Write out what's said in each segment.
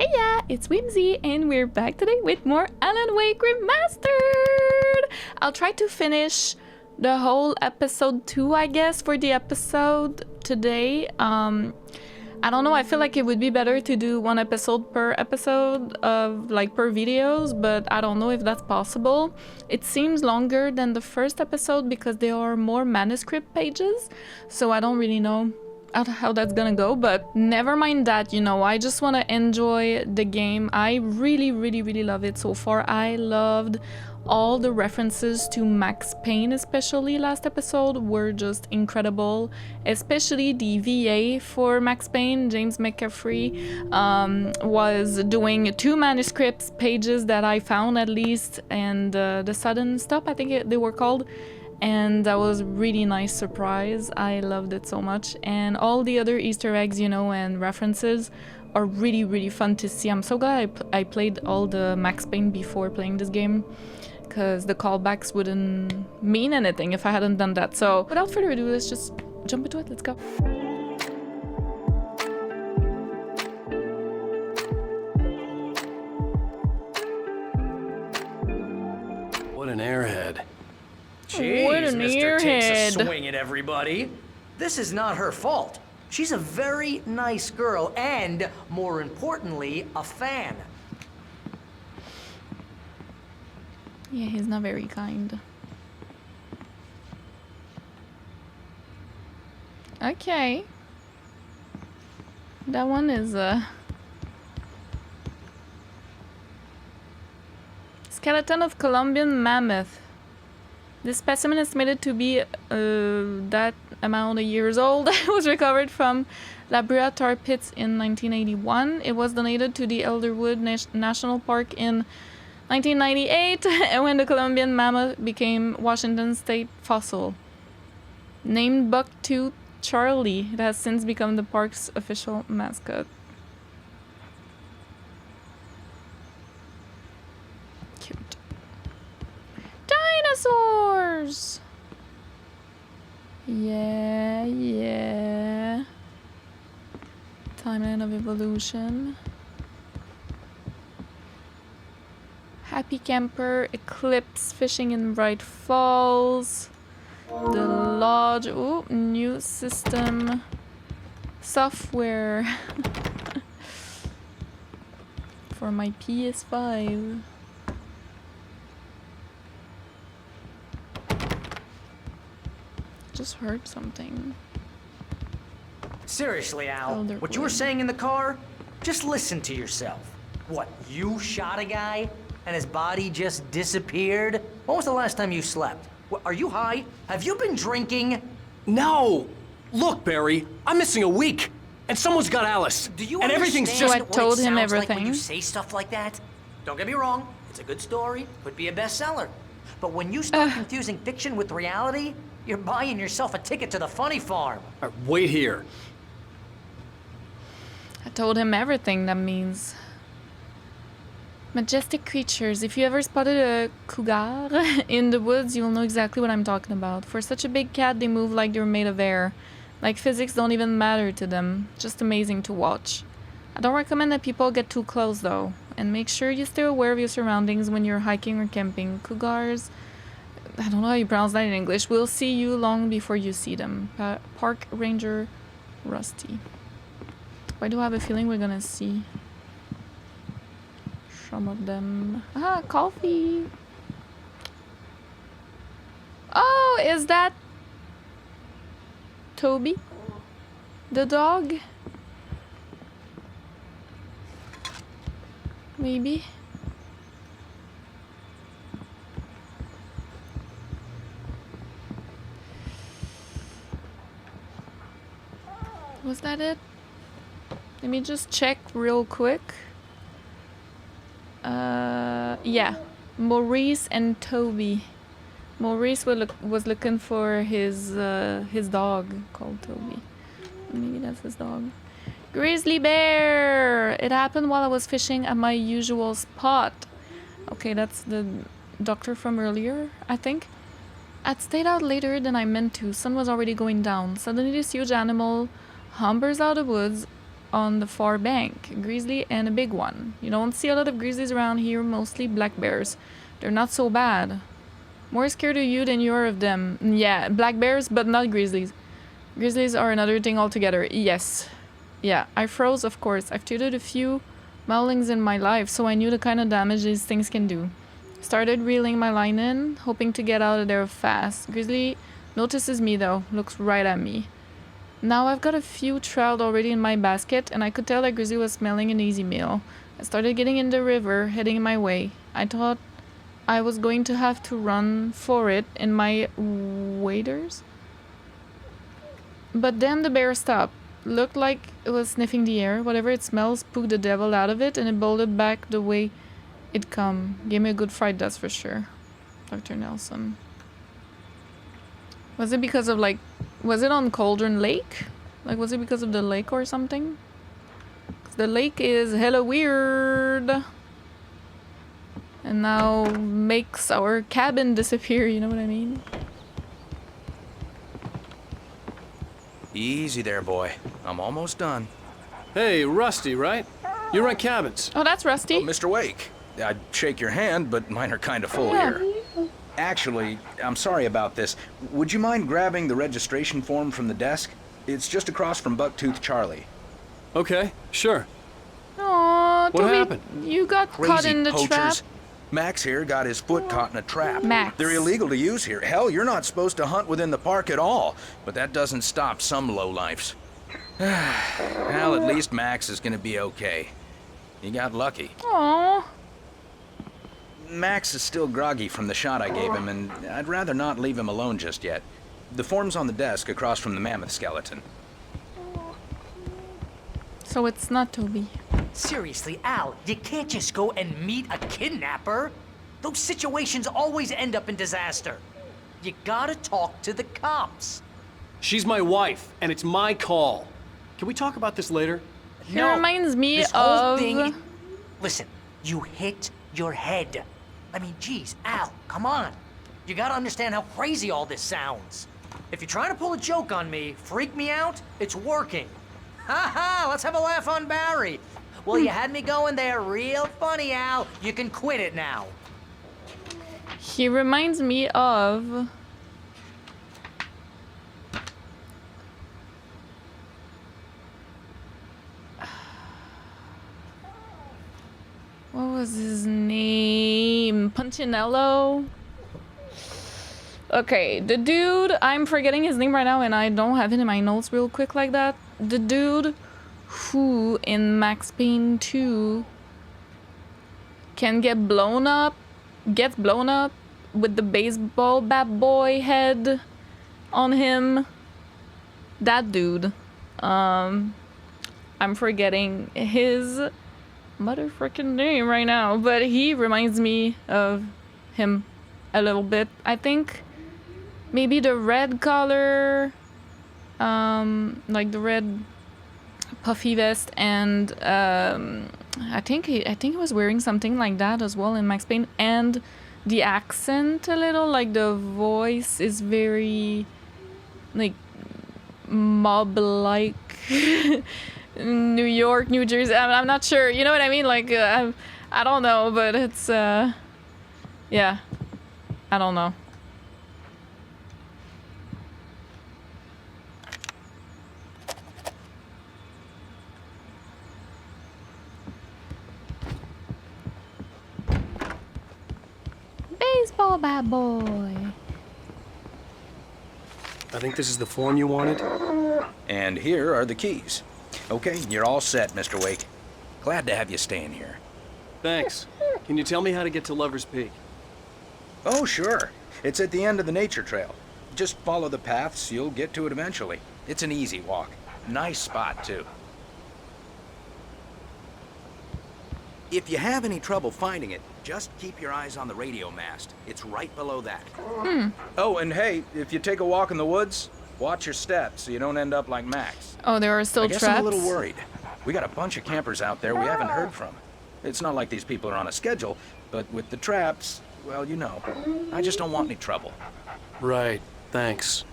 Heya, it's Whimsy, and we're back today with more Alan Wake Remastered! I'll try to finish the whole episode 2, I guess, for the episode today. I don't know, I feel like it would be better to do one episode per episode of, like, per videos, but I don't know if that's possible. It seems longer than the first episode because there are more manuscript pages, so I don't really know how that's gonna go, but never mind that, you know, I just want to enjoy the game. I really love it so far. I loved all the references to Max Payne, especially last episode, were just incredible, especially the VA for Max Payne. James McCaffrey was doing 2 manuscripts pages that I found at least, and the Sudden Stop, I think they were called. And that was a really nice surprise. I loved it so much. And all the other Easter eggs, you know, and references are really fun to see. I'm so glad I played all the Max Payne before playing this game, because the callbacks wouldn't mean anything if I hadn't done that. So without further ado, let's just jump into it. Let's go. What an airhead. Jeez, What an Mr. Takes a airhead. swing at everybody. This is not her fault. She's a very nice girl and, more importantly, a fan. Yeah, he's not very kind. Okay. That one is skeleton of Colombian mammoth. This specimen, estimated to be that amount of years old, was recovered from La Brea tar pits in 1981. It was donated to the Elderwood National Park in 1998 when the Colombian mammoth became Washington state fossil. Named Bucktooth Charlie, it has since become the park's official mascot. Cute. Dinosaurs! Yeah. Timeline of evolution. Happy Camper, Eclipse, Fishing in Bright Falls, The Lodge, ooh, new system, software for my PS5. Just heard something. Seriously, Al, Elderwood. what you were saying in the car? Just listen to yourself. What, you shot a guy and his body just disappeared? When was the last time you slept? What, are you high? Have you been drinking? No! Look, Barry, I'm missing a week, and someone's got Alice. Do you and everything's understand just... I what told it him sounds like when everything. you say stuff like that? Don't get me wrong, it's a good story, could be a bestseller. But when you start confusing fiction with reality, you're buying yourself a ticket to the funny farm. Wait here. I told him everything that means. Majestic creatures. If you ever spotted a cougar in the woods, you'll know exactly what I'm talking about. For such a big cat, they move like they're made of air. Like physics don't even matter to them. Just amazing to watch. I don't recommend that people get too close though. And make sure you stay aware of your surroundings when you're hiking or camping. Cougars, I don't know how you pronounce that in English, will see you long before you see them. Park Ranger Rusty. Why do I have a feeling we're gonna see some of them? Ah, coffee! Oh, is that Toby? The dog? Maybe? Was that it? Let me just check real quick. Yeah, Maurice and Toby. Maurice was looking for his dog called Toby. Maybe that's his dog. Grizzly bear! It happened while I was fishing at my usual spot. Okay, that's the doctor from earlier, I think. I'd stayed out later than I meant to. Sun was already going down. Suddenly this huge animal humbers out of the woods on the far bank. A grizzly and a big one. You don't see a lot of grizzlies around here, mostly black bears. They're not so bad. More scared of you than you are of them. Yeah, black bears, but not grizzlies. Grizzlies are another thing altogether. Yes. Yeah, I froze, of course. I've tutored a few maulings in my life, so I knew the kind of damage these things can do. Started reeling my line in, hoping to get out of there fast. Grizzly notices me though, looks right at me. Now I've got a few trout already in my basket, and I could tell that Grizzly was smelling an easy meal. I started getting in the river, heading my way. I thought I was going to have to run for it in my waders. But then the bear stopped. Looked like it was sniffing the air. Whatever it smells spooked the devil out of it, and it bolted back the way it come. Gave me a good fright, that's for sure. Dr. Nelson. Was it because of like... Was it on Cauldron Lake? Like, was it because of the lake or something? 'Cause the lake is hella weird. And now makes our cabin disappear, you know what I mean? Easy there, boy. I'm almost done. Hey, Rusty, right? You rent cabins. Oh, that's Rusty. Oh, Mr. Wake, I'd shake your hand, but mine are kind of full Yeah. here. Actually, I'm sorry about this. Would you mind grabbing the registration form from the desk? It's just across from Bucktooth Charlie. Okay, sure. Aw, What Toby, happened? you got caught in the trap. Max here got his foot caught in a trap. Max. They're illegal to use here. Hell, you're not supposed to hunt within the park at all. But that doesn't stop some lowlifes. Well, at least Max is gonna be okay. He got lucky. Aw. Max is still groggy from the shot I gave him, and I'd rather not leave him alone just yet. The form's on the desk across from the mammoth skeleton. So it's not Toby. Seriously, Al, you can't just go and meet a kidnapper. Those situations always end up in disaster. You gotta talk to the cops. She's my wife, and it's my call. Can we talk about this later? He reminds me this whole of... thing... Listen, you hit your head. I mean, geez, Al, come on. You gotta understand how crazy all this sounds. If you're trying to pull a joke on me, freak me out, it's working. Ha ha, let's have a laugh on Barry. Well, you had me going there real funny, Al. You can quit it now. He reminds me of... What was his name? Punchinello? Okay, the dude, I'm forgetting his name right now and I don't have it in my notes real quick like that. The dude who in Max Payne 2 can get blown up, gets blown up with the baseball bat boy head on him. That dude. I'm forgetting his motherfucking name right now, but he reminds me of him a little bit. I think maybe the red collar, like the red puffy vest, and I think he was wearing something like that as well in Max Payne, and the accent a little, like the voice is very like mob-like. New York, New Jersey, I'm not sure, you know what I mean, like I don't know, but it's yeah, I don't know. Baseball bat boy. I think this is the form you wanted. And here are the keys. Okay, you're all set, Mr. Wake. Glad to have you staying here. Thanks. Can you tell me how to get to Lover's Peak? Oh, sure. It's at the end of the nature trail. Just follow the paths, you'll get to it eventually. It's an easy walk. Nice spot, too. If you have any trouble finding it, just keep your eyes on the radio mast. It's right below that. Oh, and hey, if you take a walk in the woods, watch your steps so you don't end up like Max. Oh, there are still I guess traps? I'm a little worried. We got a bunch of campers out there we haven't heard from. It's not like these people are on a schedule, but with the traps, well, you know. I just don't want any trouble. Right, thanks.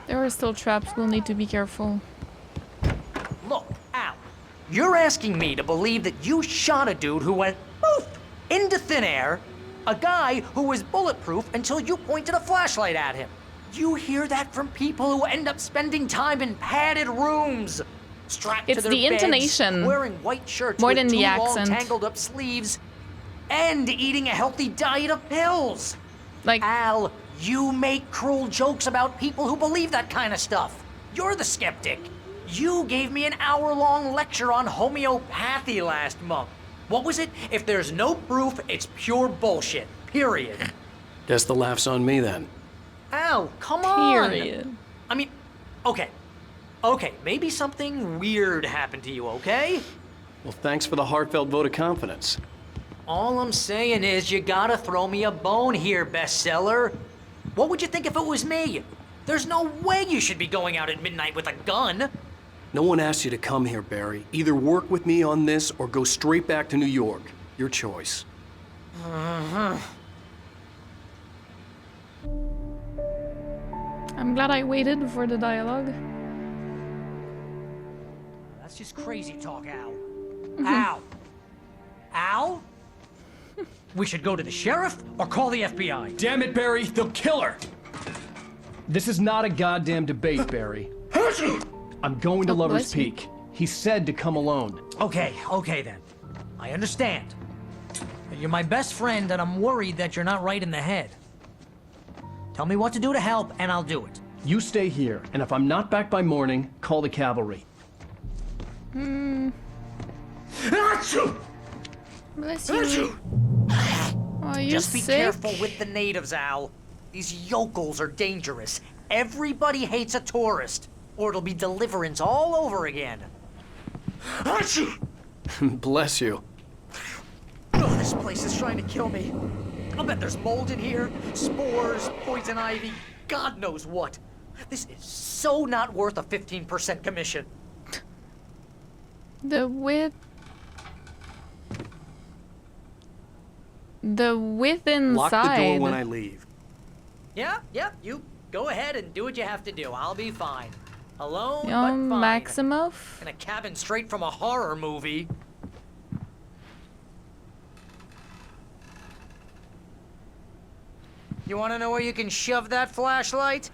There are still traps. We'll need to be careful. Look, Al, you're asking me to believe that you shot a dude who went poof into thin air, a guy who was bulletproof until you pointed a flashlight at him. You hear that from people who end up spending time in padded rooms, strapped It's to their the beds, intonation wearing white shirts more with than too the long accent. tangled up sleeves, and eating a healthy diet of pills. Like, Al, you make cruel jokes about people who believe that kind of stuff. You're the skeptic. You gave me an hour-long lecture on homeopathy last month. What was it? If there's no proof, it's pure bullshit. Period. Guess the laugh's on me then. Al, come on. period. I mean, okay. Okay, maybe something weird happened to you, okay? Well, thanks for the heartfelt vote of confidence. All I'm saying is you gotta throw me a bone here, bestseller. What would you think if it was me? There's no way you should be going out at midnight with a gun. No one asked you to come here, Barry. Either work with me on this or go straight back to New York. Your choice. I'm glad I waited for the dialogue. That's just crazy talk, Al. Al? Al? We should go to the sheriff or call the FBI. Damn it, Barry, they'll kill her! This is not a goddamn debate, Barry. I'm going to Oh, Lover's bless you. Peak. He said to come alone. Okay then. I understand. You're my best friend and I'm worried that you're not right in the head. Tell me what to do to help and I'll do it. You stay here, and if I'm not back by morning, call the cavalry. Bless you. Are you Just be sick? careful with the natives, Al. These yokels are dangerous. Everybody hates a tourist, or it'll be Deliverance all over again. Bless you. Oh, this place is trying to kill me. I'll bet there's mold in here, spores, poison ivy, God knows what. This is so not worth a 15% commission. The width inside. Lock the door when I leave. Yeah, you go ahead and do what you have to do. I'll be fine. Alone, but Young fine. Maximoff. In a cabin straight from a horror movie. You want to know where you can shove that flashlight?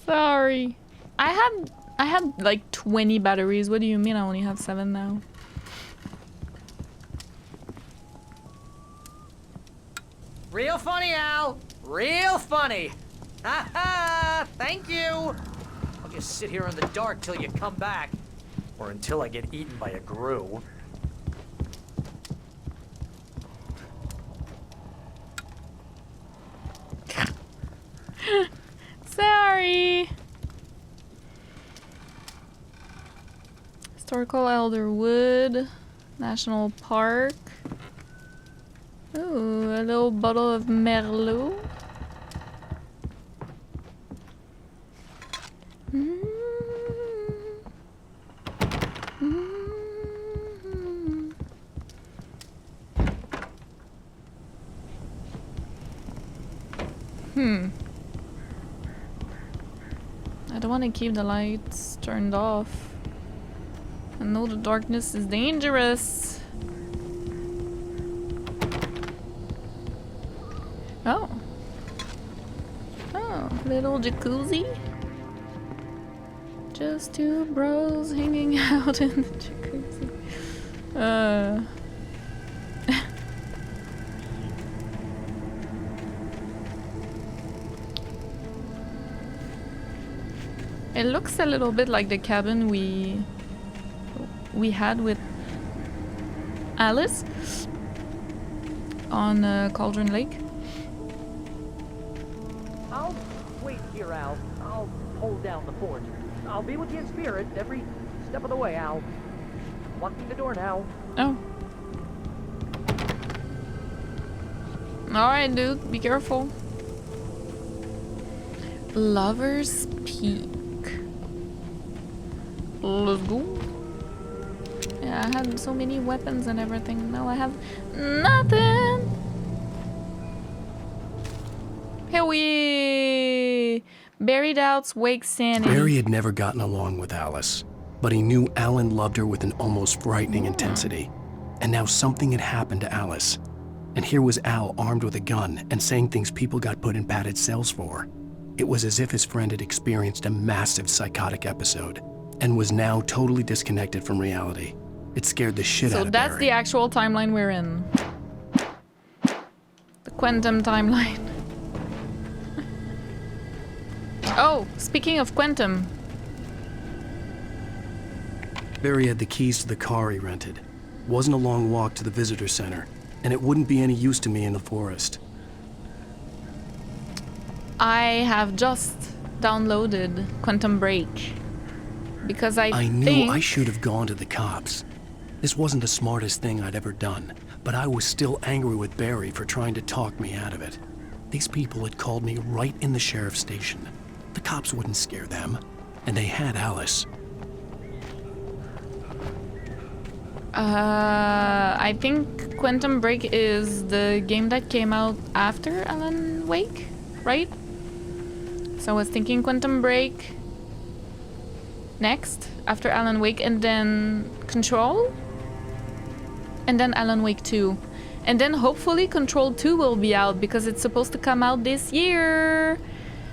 Sorry. I had like 20 batteries. What do you mean I only have 7 now? Real funny, Al. Real funny. Ha ha! Thank you. I'll just sit here in the dark till you come back. Or until I get eaten by a grue. Sorry. Historical Elderwood National Park. Ooh, a little bottle of Merlot. I don't want to keep the lights turned off. I know the darkness is dangerous. Oh. Oh, little jacuzzi. Just two bros hanging out in the jacuzzi. It looks a little bit like the cabin we had with Alice on Cauldron Lake. I'll wait here, Al. I'll hold down the fort. I'll be with you in spirit every step of the way, Al. Locking the door now. Oh. Alright, dude. Be careful. Lover's Peak. Let's go. I had so many weapons and everything. Now I have nothing. Here we... Barry doubts Wake sanity. Barry had never gotten along with Alice, but he knew Alan loved her with an almost frightening intensity. And now something had happened to Alice. And here was Al armed with a gun and saying things people got put in padded cells for. It was as if his friend had experienced a massive psychotic episode and was now totally disconnected from reality. It scared the shit out of Barry. So that's the actual timeline we're in. The quantum timeline. Oh, speaking of quantum. Barry had the keys to the car he rented. Wasn't a long walk to the visitor center, and it wouldn't be any use to me in the forest. I have just downloaded Quantum Break because I knew think I should have gone to the cops. This wasn't the smartest thing I'd ever done, but I was still angry with Barry for trying to talk me out of it. These people had called me right in the sheriff's station. The cops wouldn't scare them, and they had Alice. I think Quantum Break is the game that came out after Alan Wake, right? So I was thinking Quantum Break next, after Alan Wake, and then Control, and then Alan Wake 2. And then hopefully Control 2 will be out because it's supposed to come out this year.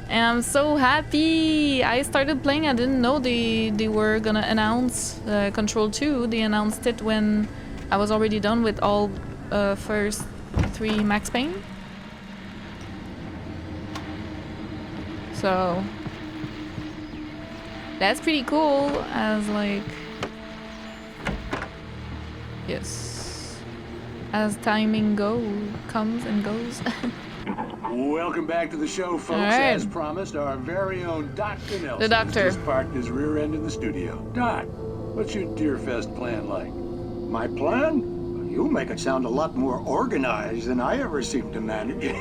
And I'm so happy. I started playing, I didn't know they were gonna announce Control 2. They announced it when I was already done with all first 3 Max Payne. So that's pretty cool as like, yes, as timing comes and goes. Welcome back to the show, folks. Right. As promised, our very own Dr. Nelson The doctor. has just parked his rear end in the studio. Doc, what's your Deerfest plan like? My plan? You make it sound a lot more organized than I ever seem to manage.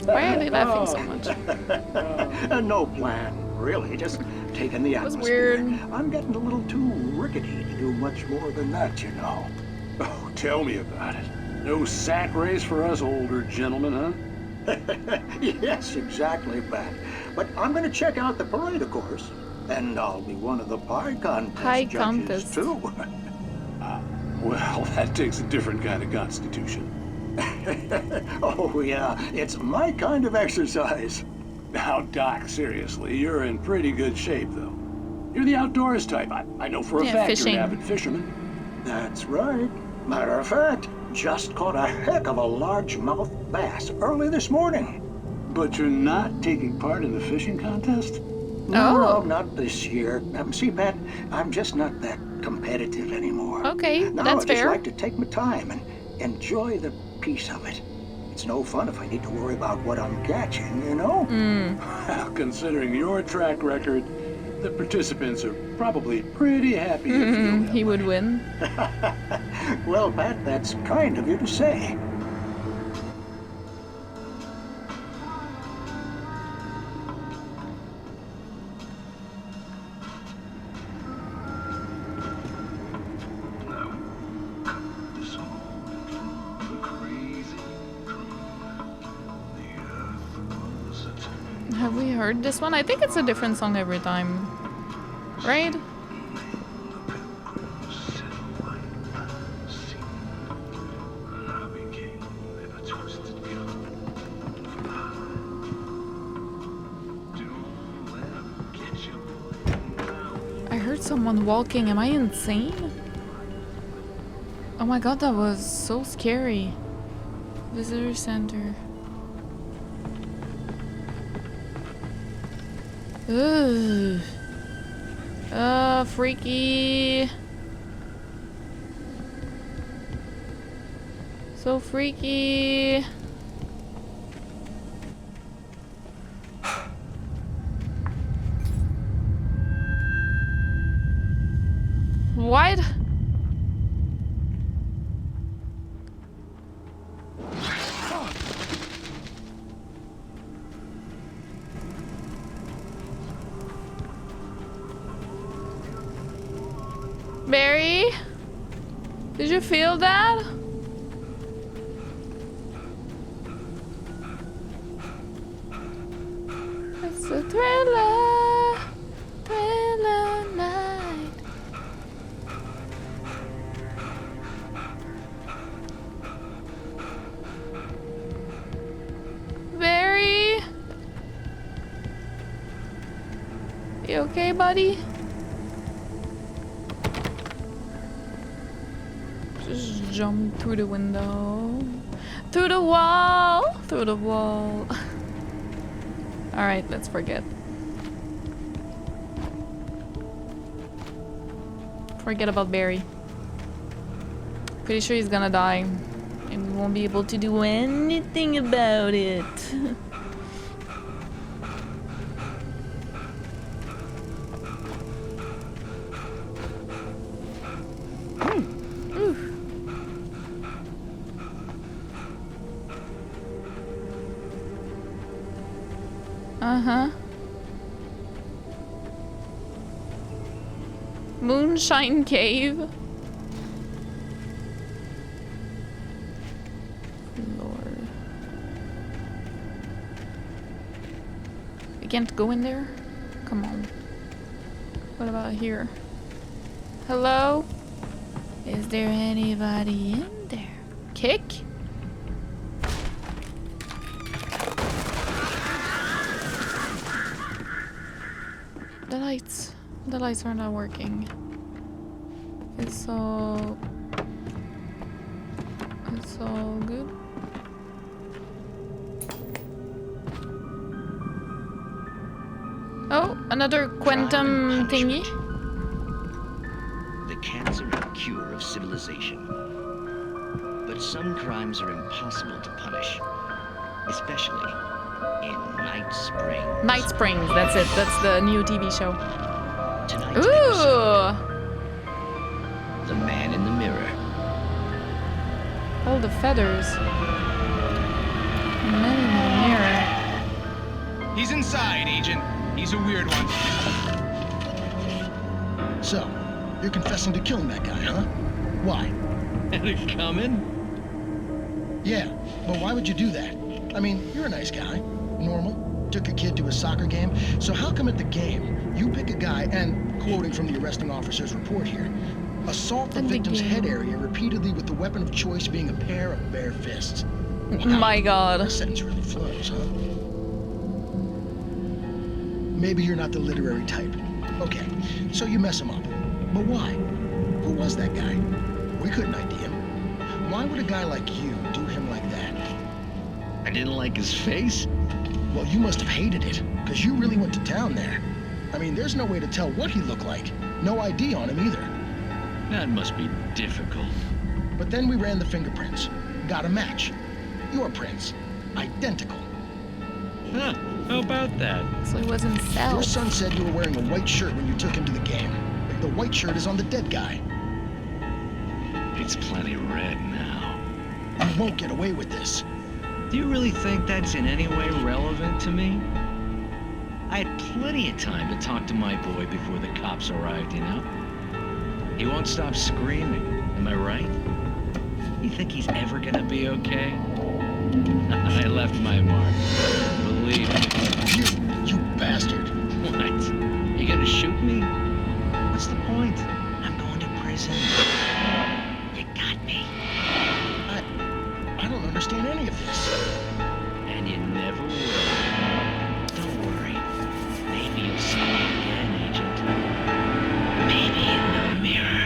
Why are they laughing so much? No plan, really. Just taking the was atmosphere. weird. I'm getting a little too rickety to do much more than that, you know. Oh, tell me about it. No sack race for us older gentlemen, huh? Yes, exactly, Bat. But I'm going to check out the parade, of course. And I'll be one of the pie contest Pie judges, contest. too. Well, that takes a different kind of constitution. Oh, yeah. It's my kind of exercise. Now, Doc, seriously, you're in pretty good shape, though. You're the outdoors type. I know for a Yeah, fact fishing. you're an avid fisherman. That's right. Matter of fact, just caught a heck of a largemouth bass early this morning. But you're not taking part in the fishing contest? No, not this year. See, Pat, I'm just not that competitive anymore. Okay, Now that's I just fair. like to take my time and enjoy the peace of it. It's no fun if I need to worry about what I'm catching, you know? Well, considering your track record, the participants are probably pretty happy if you don't have He would money. win. Well, Pat, that's kind of you to say. Have we heard this one? I think it's a different song every time. Right? I heard someone walking. Am I insane? Oh my god, that was so scary. Visitor center. Ugh. Freaky. So freaky. What? Barry? Did you feel that? It's a thriller, thriller night. Barry? You okay, buddy? Just jump through the window. Through the wall! Through the wall. Alright, let's forget. Forget about Barry. Pretty sure he's gonna die. And we won't be able to do anything about it. Uh-huh. Moonshine Cave. Lord. We can't go in there? Come on. What about here? Hello? Is there anybody in there? Kick? The lights are not working. It's all good. Oh, another quantum thingy. The cancer and cure of civilization. But some crimes are impossible to punish, especially in Night Springs. Night Springs, that's it. That's the new TV show. Tonight's Ooh! episode, The Man in the Mirror. All the feathers. Man in the mirror. He's inside, Agent. He's a weird one. So, you're confessing to killing that guy, huh? Why? Had it coming? Yeah, but why would you do that? I mean, you're a nice guy. Normal. Took a kid to a soccer game. So how come at the game, you pick a guy and, quoting from the arresting officer's report here, assault the victim's head area repeatedly with the weapon of choice being a pair of bare fists? Wow, My God. That sentence really flows, huh? Maybe you're not the literary type. Okay, so you mess him up. But why? Who was that guy? We couldn't ID him. Why would a guy like you do him like that? I didn't like his face. Well, you must have hated it, because you really went to town there. I mean, there's no way to tell what he looked like. No ID on him either. That must be difficult. But then we ran the fingerprints. Got a match. Your prints. Identical. Huh, how about that? So it wasn't Your Cell. son said you were wearing a white shirt when you took him to the game. The white shirt is on the dead guy. It's plenty red now. You won't get away with this. Do you really think that's in any way relevant to me? I had plenty of time to talk to my boy before the cops arrived, you know? He won't stop screaming, am I right? You think he's ever gonna be okay? I left my mark. Believe me. You bastard. What? You gonna shoot me? What's the point? I'm going to prison. You got me. I don't understand any of this. And you never will. Don't worry. Maybe you'll see me again, Agent. Maybe in the mirror.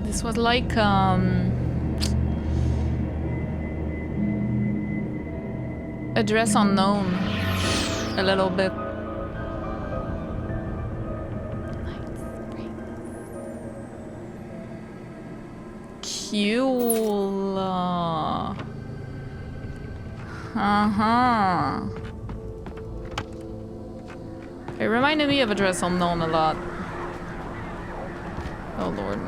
This was like, Address Unknown. A little bit. Cool. Uh-huh. It reminded me of Address Unknown a lot. Oh lord.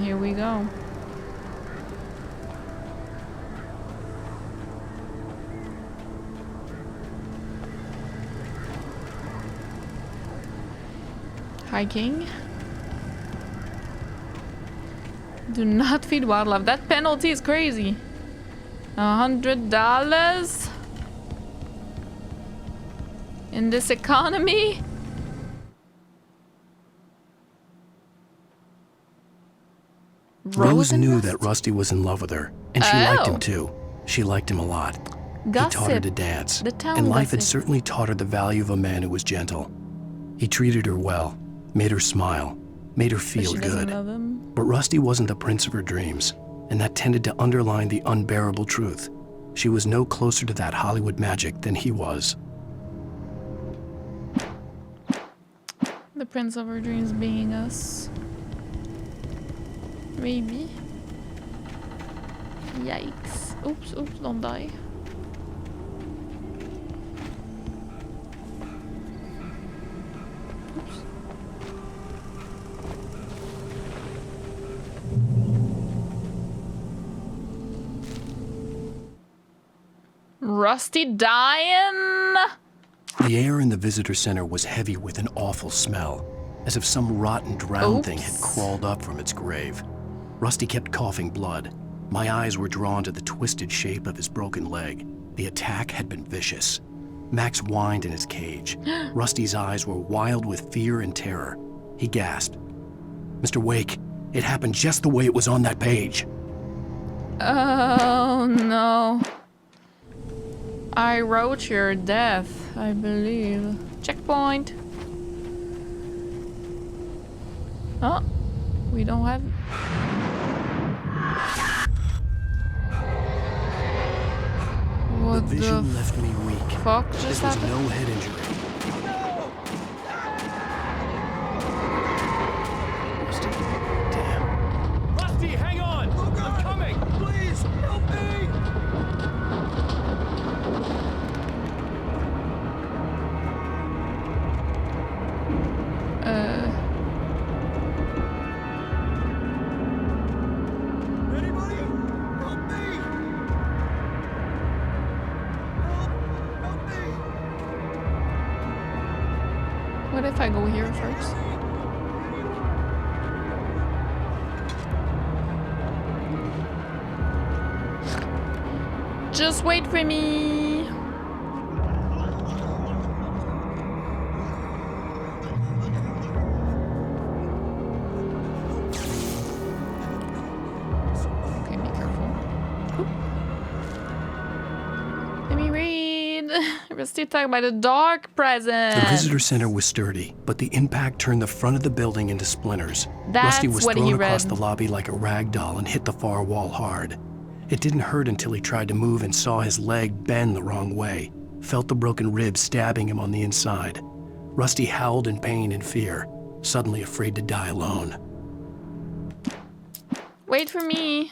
Here we go. Hiking. Do not feed wildlife. That penalty is crazy. $100 in this economy. Rose knew that Rusty was in love with her, and she liked him too. She liked him a lot. Gossip. He taught her to dance, The town and life had gossip. certainly taught her the value of a man who was gentle. He treated her well, made her smile, made her But feel she doesn't good. love him. But Rusty wasn't the prince of her dreams, and that tended to underline the unbearable truth. She was no closer to that Hollywood magic than he was. The prince of our dreams being us. Maybe. Yikes. Oops, oops, don't die. Oops. Rusty dying? The air in the visitor center was heavy with an awful smell, as if some rotten drowned thing had crawled up from its grave. Rusty kept coughing blood. My eyes were drawn to the twisted shape of his broken leg. The attack had been vicious. Max whined in his cage. Rusty's eyes were wild with fear and terror. He gasped. "Mr. Wake, it happened just the way it was on that page." Oh no. I wrote your death, I believe. Checkpoint. Oh, we don't have. What The vision left me weak. fuck just This was happened? no head injury. Rusty, damn. Rusty, hang on! I'm coming! Please, help me! Anybody? Help me! Help me! What if I go here first? Just wait for me. Okay, be careful. Oop. Let me read. Rusty talking about a dark present. The visitor center was sturdy, but the impact turned the front of the building into splinters. That's Rusty was what he thrown across read. the lobby like a rag doll and hit the far wall hard. It didn't hurt until he tried to move and saw his leg bend the wrong way, felt the broken ribs stabbing him on the inside. Rusty howled in pain and fear, suddenly afraid to die alone. Wait for me.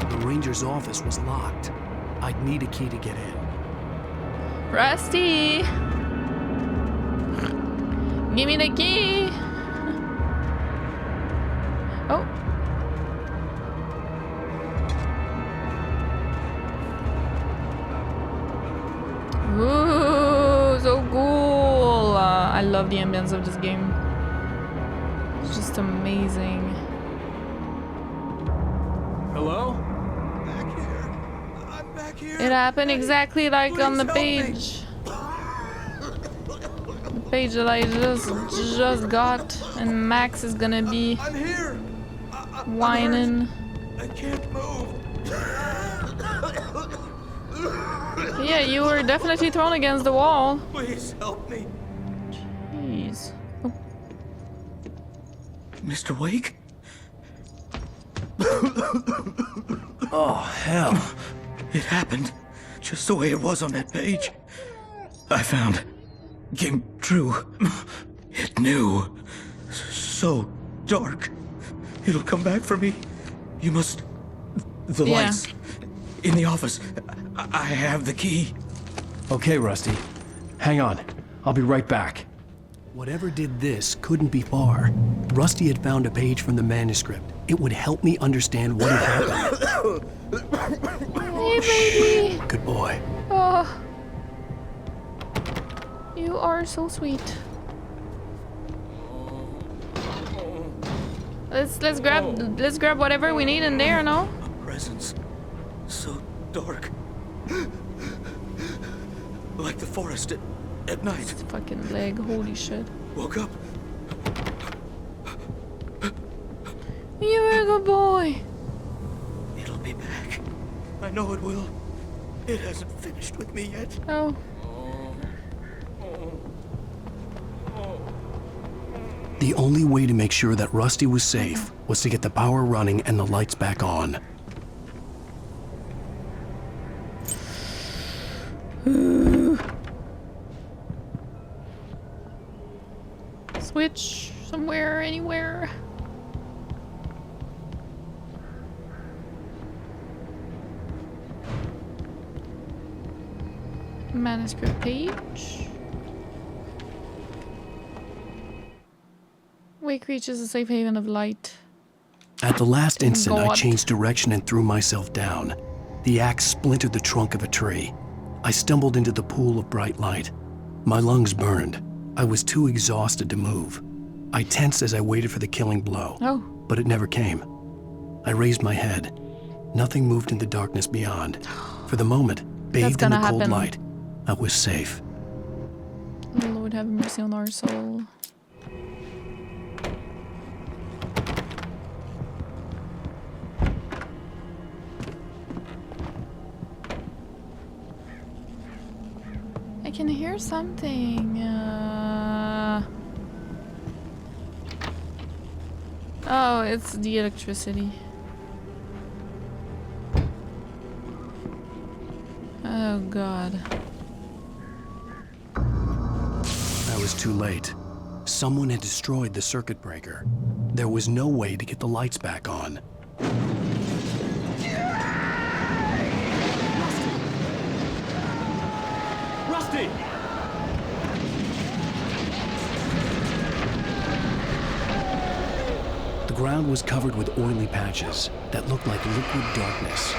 The ranger's office was locked. I'd need a key to get in. Rusty. Give me the key. Oh. Ooh, so cool. I love the ambience of this game. It's just amazing. Hello? Back here. I'm back here. It happened exactly like on the Please help me. page. The page that I just got, and Max is gonna be I'm here. whining. I can't move. Yeah, you were definitely thrown against the wall. Please help me. Jeez. Oh, Mr. Wake? Oh, hell. It happened just the way it was on that page. I found. Came true. It knew. So dark. It'll come back for me. You must. The Yeah. lights. In the office. I have the key. Okay, Rusty. Hang on. I'll be right back. Whatever did this couldn't be far. Rusty had found a page from the manuscript. It would help me understand what had happened. hey, baby. Good boy. Oh. You You are so sweet. Let's grab whatever we need in there, no? A presence so dark. Like the forest at night. It's fucking leg, holy shit. Woke up. You're a good boy. It'll be back. I know it will. It hasn't finished with me yet. Oh. The only way to make sure that Rusty was safe was to get the power running and the lights back on. Switch somewhere, anywhere. Manuscript page. Wake reaches a safe haven of light. At the last instant, I God. changed direction and threw myself down. The axe splintered the trunk of a tree. I stumbled into the pool of bright light. My lungs burned. I was too exhausted to move. I tensed as I waited for the killing blow, Oh. but it never came. I raised my head. Nothing moved in the darkness beyond. For the moment, bathed in the gonna cold happen. light, I was safe. Lord have mercy on our soul. I can hear something. Oh, it's the electricity. Oh God. I was too late. Someone had destroyed the circuit breaker. There was no way to get the lights back on. Rusty! The ground was covered with oily patches that looked like liquid darkness.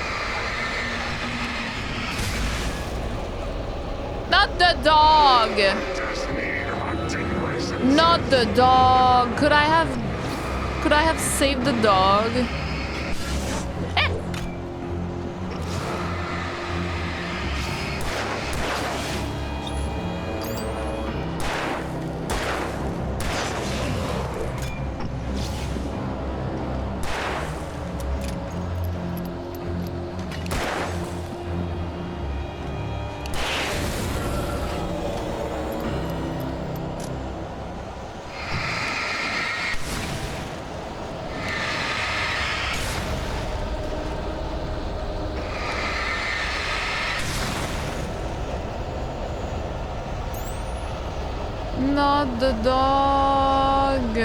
Not the dog! Not the dog! Could I have saved the dog? Not the dog.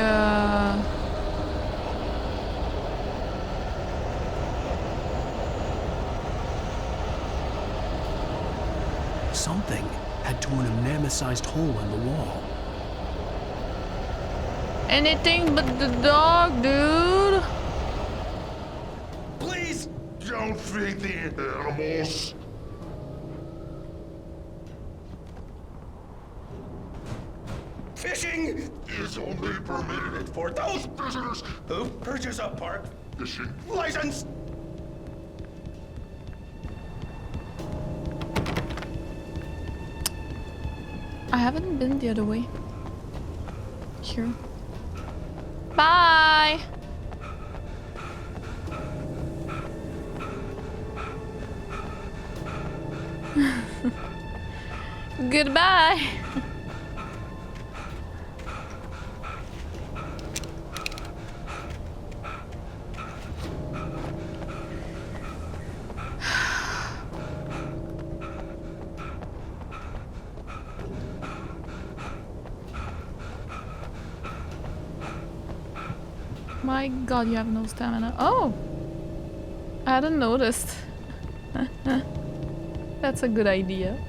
Something had torn a mammoth-sized hole in the wall. Anything but the dog, dude. Please don't feed the animals. Fishing Is only permitted for those visitors who purchase a park fishing. license. I haven't been the other way. Here. Bye. Goodbye. My God, you have no stamina. Oh! I hadn't noticed. That's a good idea.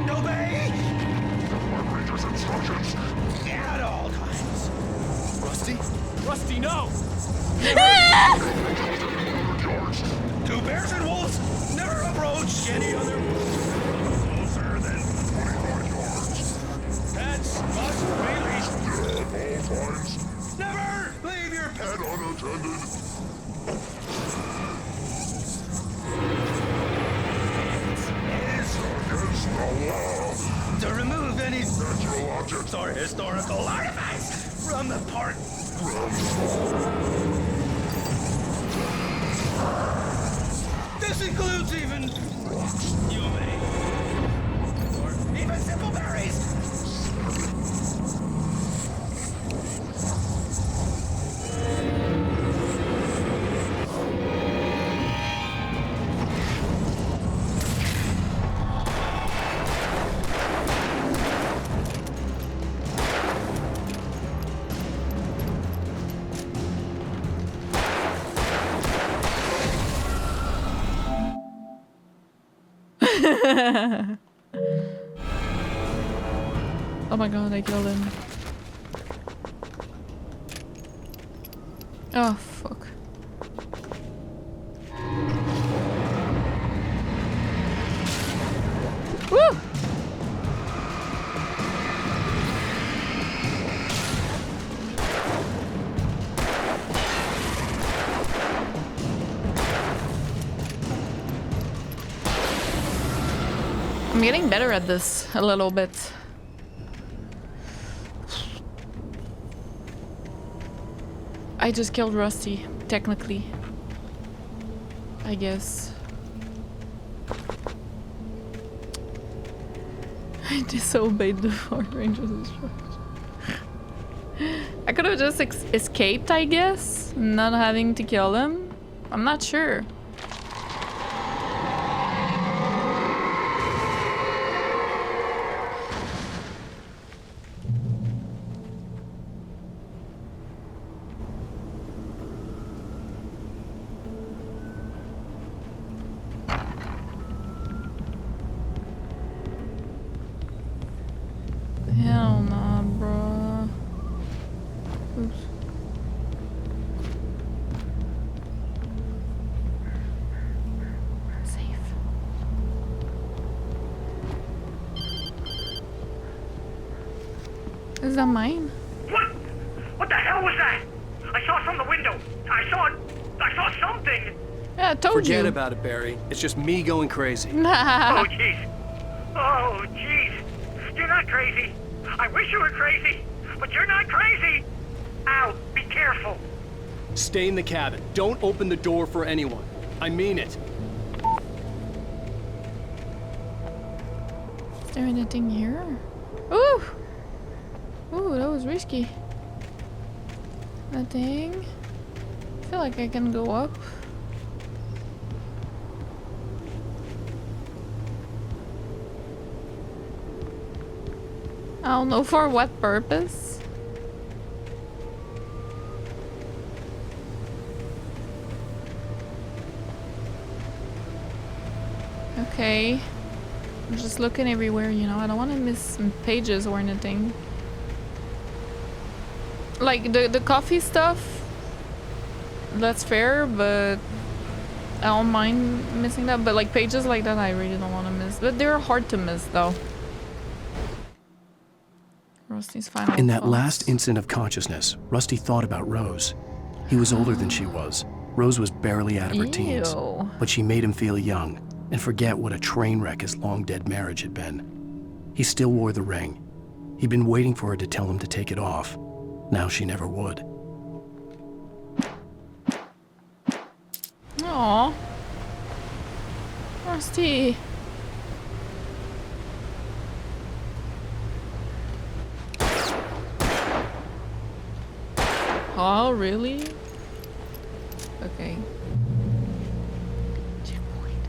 Obey My Rangers' instructions. at all times. Rusty? Rusty, no! Two bears and wolves never approach any other. Closer than 25 yards. Pets must be released. At all times. Never leave your pet. And unattended. Is Against the law. to remove any Natural objects or historical artifacts from the park. This includes even human or even simple berries. Oh my god, I killed him. Oh, fuck. Woo! I'm getting better at this a little bit. I just killed Rusty, technically. I guess. I disobeyed the Ford Ranger's instructions. I could have just escaped, I guess, not having to kill him. I'm not sure. Hell nah, bro. Oops. Safe. Is that mine? What? What the hell was that? I saw it from the window. I saw something. Yeah, I told you. Forget about it, Barry. It's just me going crazy. Oh, jeez. Oh, jeez. You're not crazy. I wish you were crazy, but you're not crazy. Ow, be careful. Stay in the cabin. Don't open the door for anyone. I mean it. Is there anything here? Ooh! Ooh, that was risky. Nothing. I feel like I can go up. I don't know for what purpose. Okay. I'm just looking everywhere, you know. I don't want to miss some pages or anything. Like the coffee stuff, that's fair, but I don't mind missing that. But like pages like that, I really don't want to miss. But they're hard to miss though. Rusty's final In that thoughts. last instant of consciousness, Rusty thought about Rose. He was older than she was. Rose was barely out of her teens, Ew. but she made him feel young and forget what a train wreck his long-dead marriage had been. He still wore the ring. He'd been waiting for her to tell him to take it off. Now she never would. Aww. Rusty. Oh, really? Okay. Checkpoint.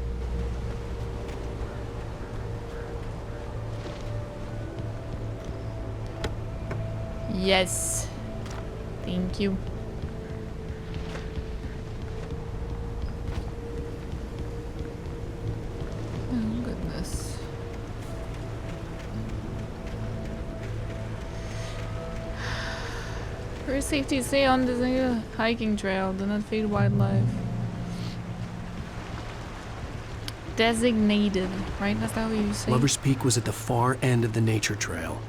Yes. Thank you. Oh, goodness. For your safety, stay on the hiking trail. Do not feed wildlife. Designated, right? That's how you say. Lover's Peak was at the far end of the nature trail.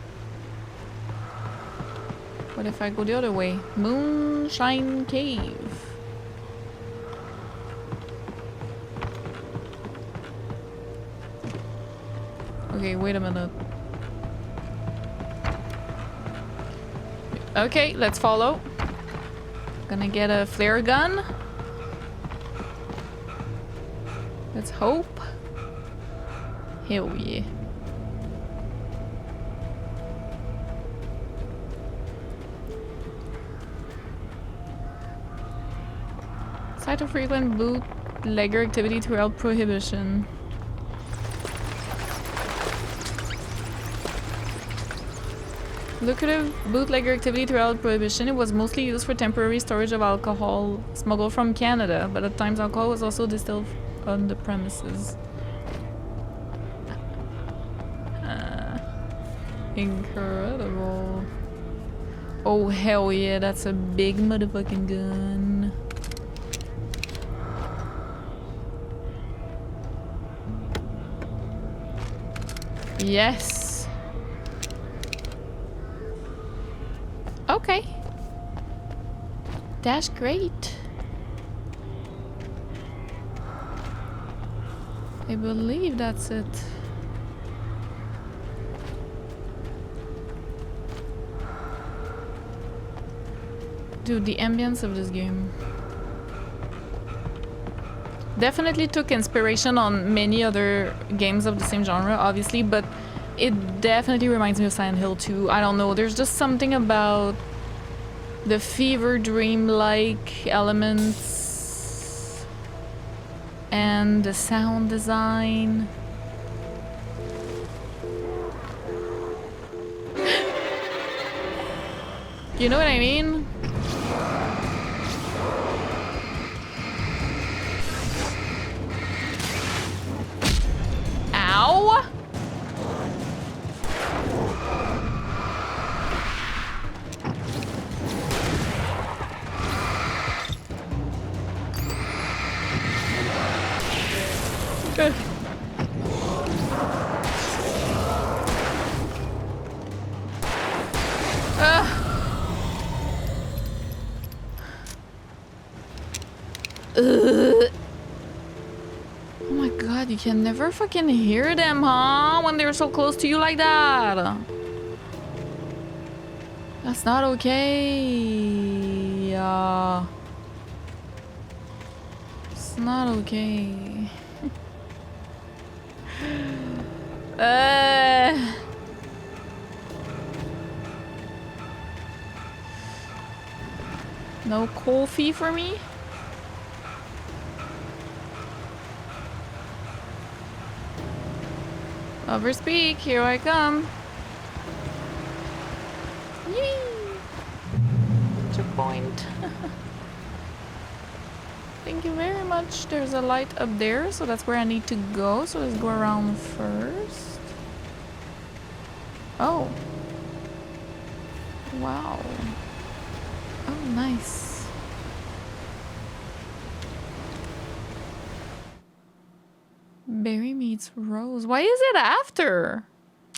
What if I go the other way? Moonshine Cave. Okay, wait a minute. Okay, let's follow. Gonna get a flare gun. Let's hope. Hell yeah. Site of frequent bootlegger activity throughout Prohibition. Lucrative bootlegger activity throughout Prohibition. It was mostly used for temporary storage of alcohol smuggled from Canada, but at times alcohol was also distilled on the premises. Incredible. Oh hell yeah, that's a big motherfucking gun. Yes. Okay. That's great. I believe that's it. Dude, the ambience of this game. Definitely took inspiration on many other games of the same genre, obviously, but it definitely reminds me of Silent Hill 2. I don't know, there's just something about the fever dream-like elements and the sound design. You know what I mean? Ow! Oh my god, you can never fucking hear them, huh? When they're so close to you like that. That's not okay. It's not okay. No coffee for me? Overspeak, here I come. Yee! Checkpoint. Thank you very much. There's a light up there, so that's where I need to go. So let's go around first. Oh. Wow. Oh, nice. Barry meets Rose. Why is it after?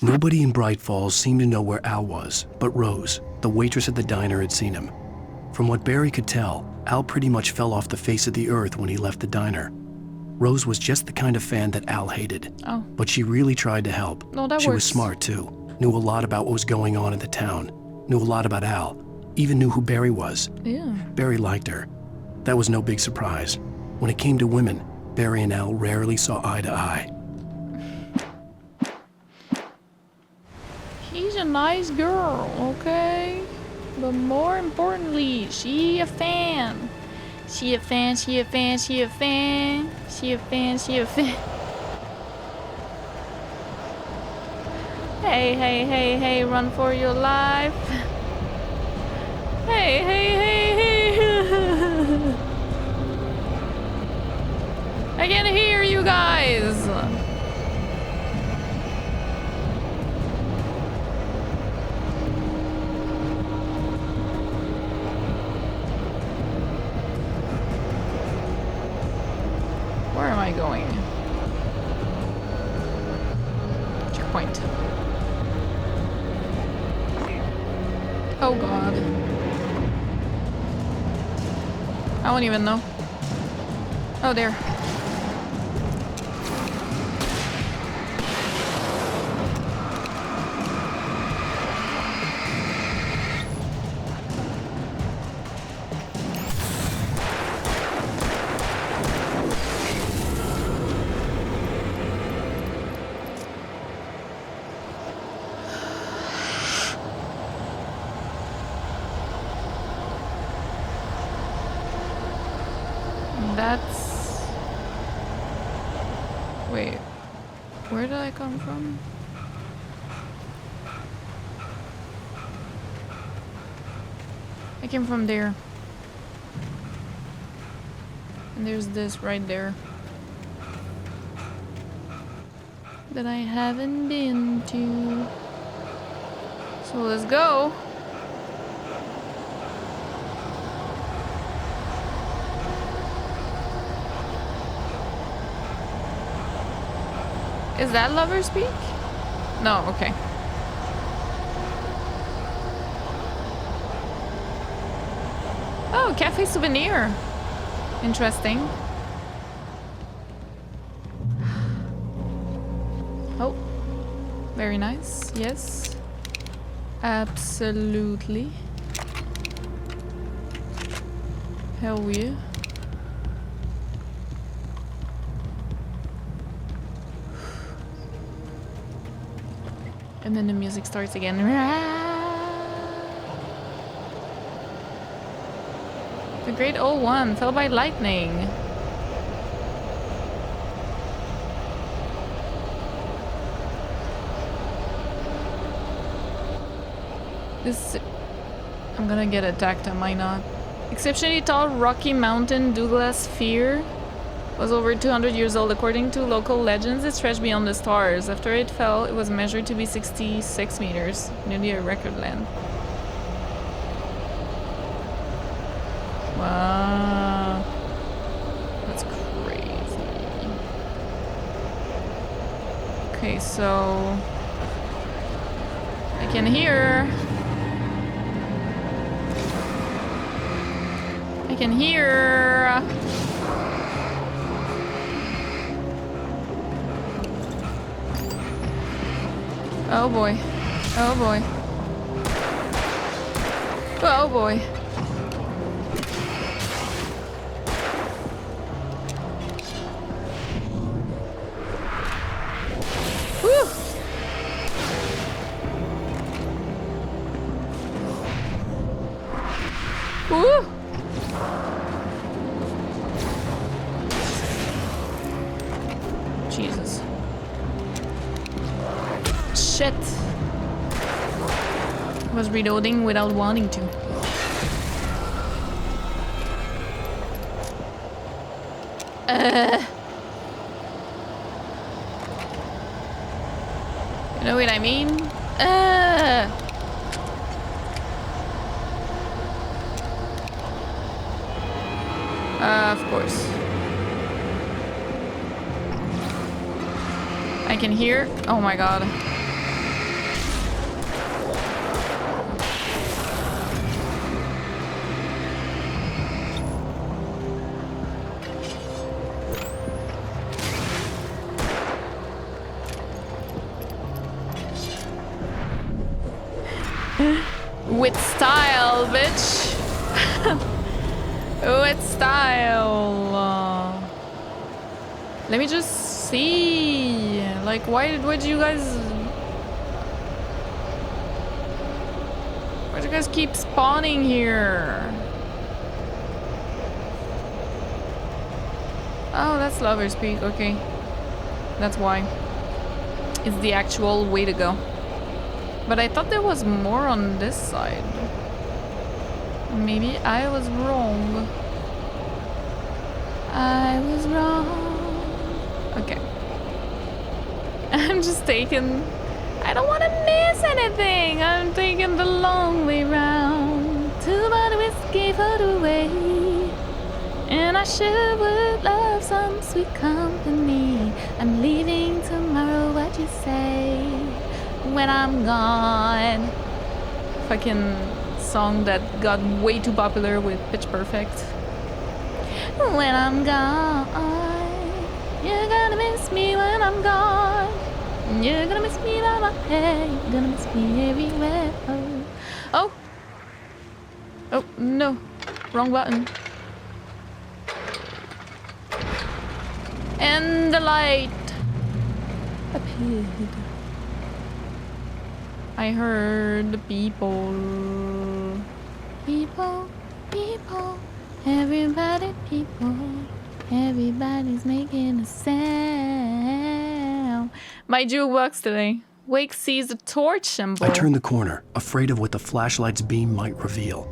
Nobody in Bright Falls seemed to know where Al was, but Rose, the waitress at the diner, had seen him. From what Barry could tell, Al pretty much fell off the face of the earth when he left the diner. Rose was just the kind of fan that Al hated. Oh. But she really tried to help. No, that She works. was smart too. Knew a lot about what was going on in the town. Knew a lot about Al. Even knew who Barry was. Yeah. Barry liked her. That was no big surprise. When it came to women, Barry and Al rarely saw eye to eye. She's a nice girl, okay? But more importantly, she a fan. She a fan, she a fan, she a fan. She a fan, she a fan. Hey, hey, hey, hey, run for your life. Hey, hey, hey, hey. I can hear you guys. going? Checkpoint. Oh god. I don't even know. Oh, there. That's... Wait. Where did I come from? I came from there. And there's this right there. That I haven't been to. So let's go. Is that Lover's Peak? No, okay. Oh, cafe souvenir. Interesting. Oh, very nice. Yes. Absolutely. Hell yeah. And then the music starts again. The Great Old One fell by lightning. This... I'm gonna get attacked, I might not. Exceptionally tall Rocky Mountain Douglas Sphere was over 200 years old. According to local legends, it stretched beyond the stars. After it fell, it was measured to be 66 meters, nearly a record length. Wow. That's crazy. Okay, so... I can hear... I can hear... Oh boy. Oh boy. Oh boy. Whew. Whew. Jesus. Shit. I was reloading without wanting to. You know what I mean? Of course. I can hear. Oh my god. With style, bitch. With style. Let me just see. Like, why'd you guys... Why'd you guys keep spawning here? Oh, that's Lover's Peak. Okay. That's why. It's the actual way to go. But I thought there was more on this side. Maybe I was wrong. I was wrong. Okay. I'm just taking... I don't want to miss anything. I'm taking the long way round. Too much whiskey for the way. And I sure would love some sweet company. leaving tomorrow, what you say? When I'm gone. Fucking song that got way too popular with Pitch Perfect. When I'm gone, you're gonna miss me when I'm gone. You're gonna miss me by my head. You're gonna miss me everywhere. Oh. Oh, no. Wrong button. And the light appeared. I heard the people. People, people, everybody, people. Everybody's making a sound. My jukebox today. Wake sees the torch symbol. I turned the corner, afraid of what the flashlight's beam might reveal.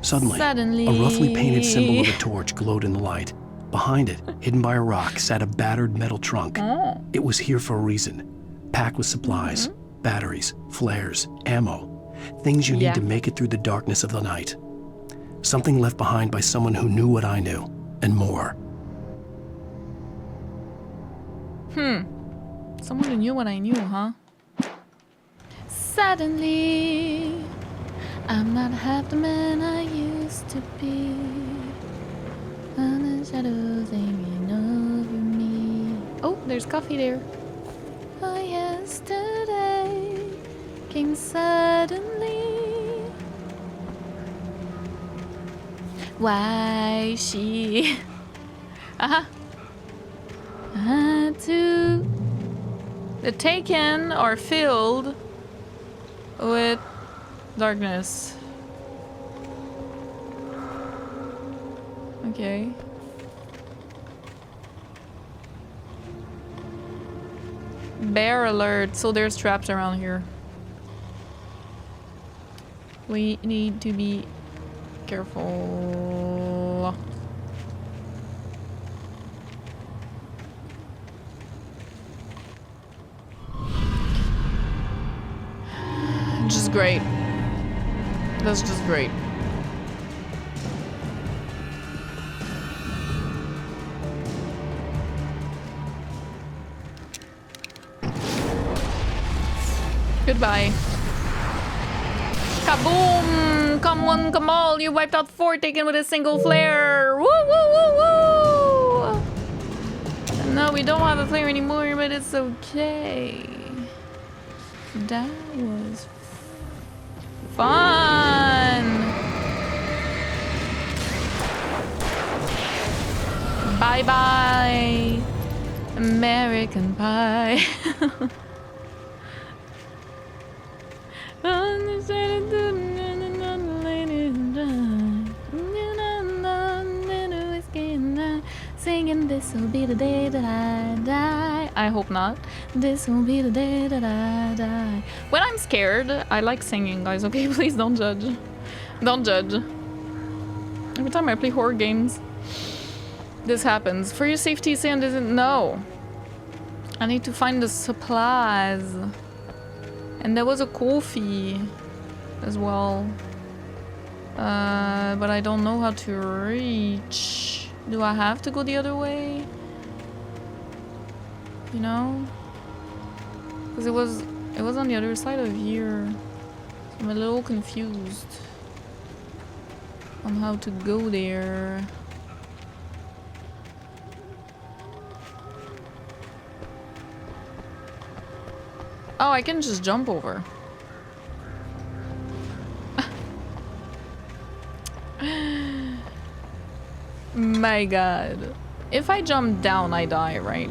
Suddenly, a roughly painted symbol of a torch glowed in the light. Behind it, hidden by a rock, sat a battered metal trunk. Oh. It was here for a reason. Packed with supplies, batteries, flares, ammo. Things you need to make it through the darkness of the night. Something left behind by someone who knew what I knew, and more. Someone who knew what I knew, huh? Suddenly, I'm not half the man I used to be. On the shadows hanging over me. Oh, there's coffee there. Oh, yesterday came suddenly. Why she had to the taken or filled with darkness. Okay. Bear alert, so there's traps around here. We need to be careful. Just great. That's just great. Goodbye. Kaboom! Come one, come all! You wiped out 4 taken with a single flare! Woo woo woo woo! No, we don't have a flare anymore, but it's okay. That was fun! Bye bye! American Pie. Singing, this will be the day that I die. I hope not. This will be the day that I die. When I'm scared, I like singing, guys, okay? Please don't judge. Don't judge. Every time I play horror games, this happens. For your safety, Sam doesn't know. I need to find the supplies. And there was a coffee as well. But I don't know how to reach. Do I have to go the other way? You know? Because it was on the other side of here. So I'm a little confused on how to go there. Oh, I can just jump over. My god. If I jump down, I die, right?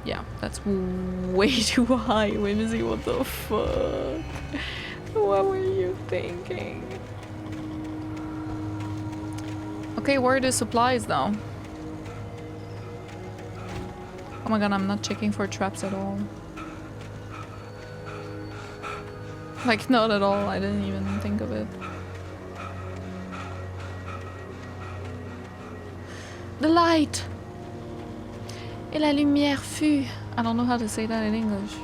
Yeah, that's way too high, Whimsy. What the fuck? What were you thinking? Okay, where are the supplies now? Oh my god, I'm not checking for traps at all. Like, not at all. I didn't even think of it. The light! Et la lumière fut. I don't know how to say that in English.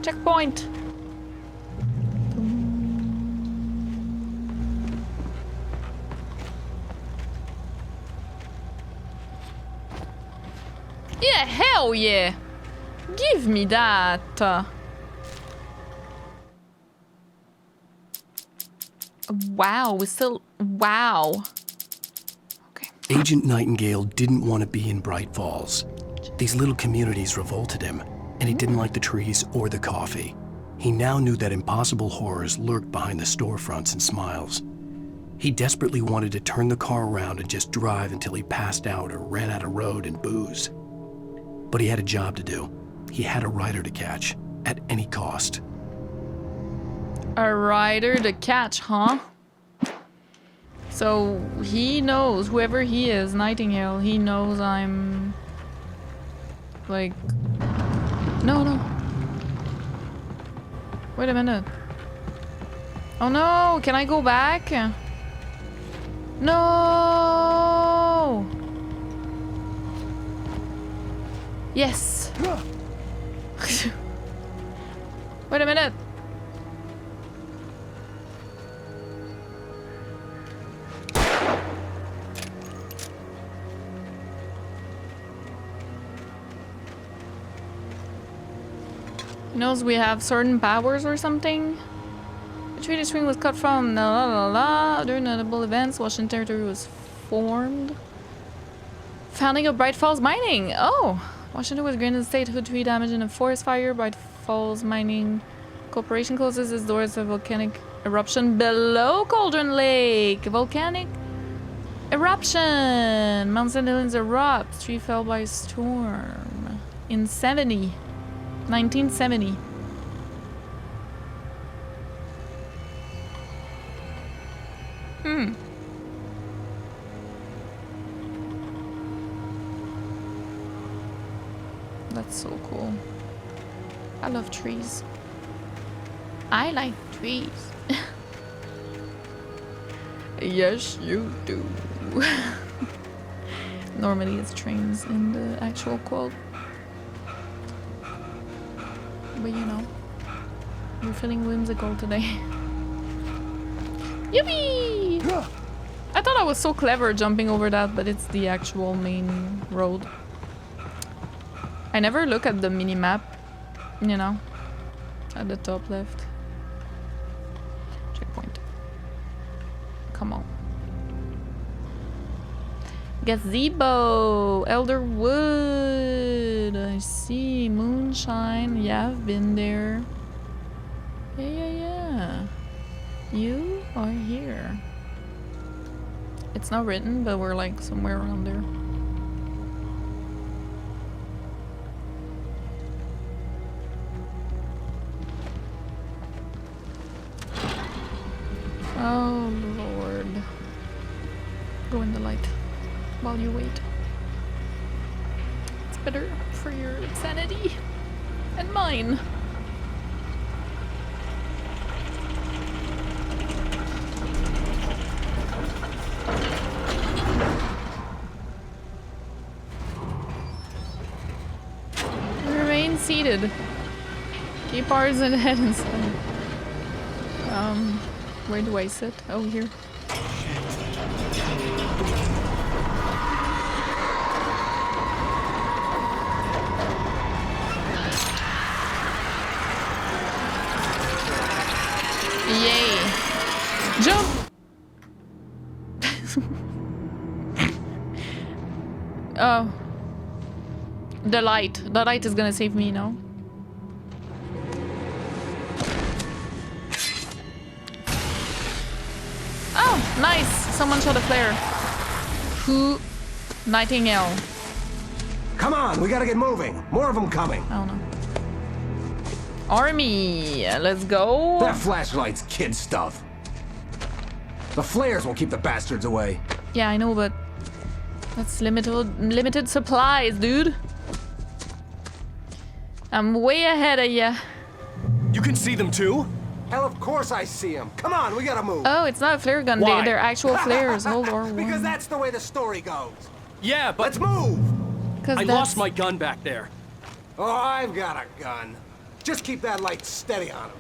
Checkpoint! Yeah, hell yeah! Give me that. Wow, we still... Wow. Okay. Agent Nightingale didn't want to be in Bright Falls. These little communities revolted him, and he didn't like the trees or the coffee. He now knew that impossible horrors lurked behind the storefronts and smiles. He desperately wanted to turn the car around and just drive until he passed out or ran out of road and booze. But he had a job to do. He had a rider to catch, at any cost. A rider to catch, huh? So he knows, whoever he is, Nightingale, he knows I'm... like... No. Wait a minute. Oh no, can I go back? No! Yes! Wait a minute. He knows we have certain powers or something. The treaty string was cut from la la la. Other notable events, Washington Territory was formed. Founding of Bright Falls Mining. Oh! Washington was granted statehood to damage in a forest fire. Bright Falls Mining Corporation closes its doors to volcanic eruption below Cauldron Lake. Volcanic eruption. Mount St. Helens erupts. Tree fell by storm. In 1970. That's so cool. I love trees. I like trees. Yes, you do. Normally it's trains in the actual quote. But you know, we're feeling whimsical today. Yippee! I thought I was so clever jumping over that, but it's the actual main road. I never look at the mini-map, you know, at the top left. Checkpoint. Come on. Gazebo! Elderwood! I see. Moonshine. Yeah, I've been there. Yeah. You are here. It's not written, but we're like somewhere around there. Oh Lord. Go in the light while you wait. It's better for your sanity and mine. Remain seated. Keep ours in head and side. Where do I sit? Oh, here. Yay. Jump! Oh. The light. The light is gonna save me now. Oh, nice! Someone shot a flare. Who? Nightingale. Come on, we gotta get moving. More of them coming. I don't know. Army, let's go. That flashlight's kid stuff. The flares will keep the bastards away. Yeah, I know, but that's limited supplies, dude. I'm way ahead of ya. You can see them too? Hell, of course I see them. Come on, we gotta move. Oh, it's not a flare gun. Why? They're actual flares. Hold on. Because that's the way the story goes. Yeah, but Let's move. I lost my gun back there. Oh, I've got a gun. Just keep that light steady on him.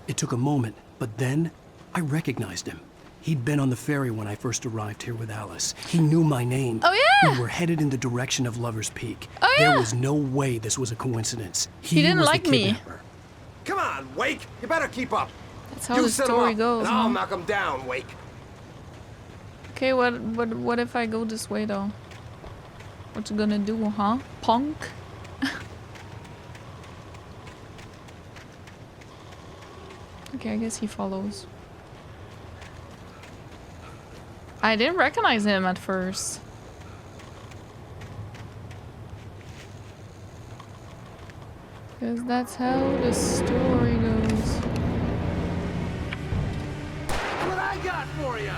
It took a moment, but then I recognized him. He'd been on the ferry when I first arrived here with Alice. He knew my name. Oh, yeah! We were headed in the direction of Lover's Peak. Oh, yeah! There was no way this was a coincidence. He didn't was like the me. kidnapper. Come on, Wake. You better keep up. That's how you the set 'em story up, goes, and I'll huh? knock him down, Wake. Okay, what if I go this way though? What you gonna do, huh? Punk? Okay, I guess he follows. I didn't recognize him at first. Because that's how the story goes. What I got for you?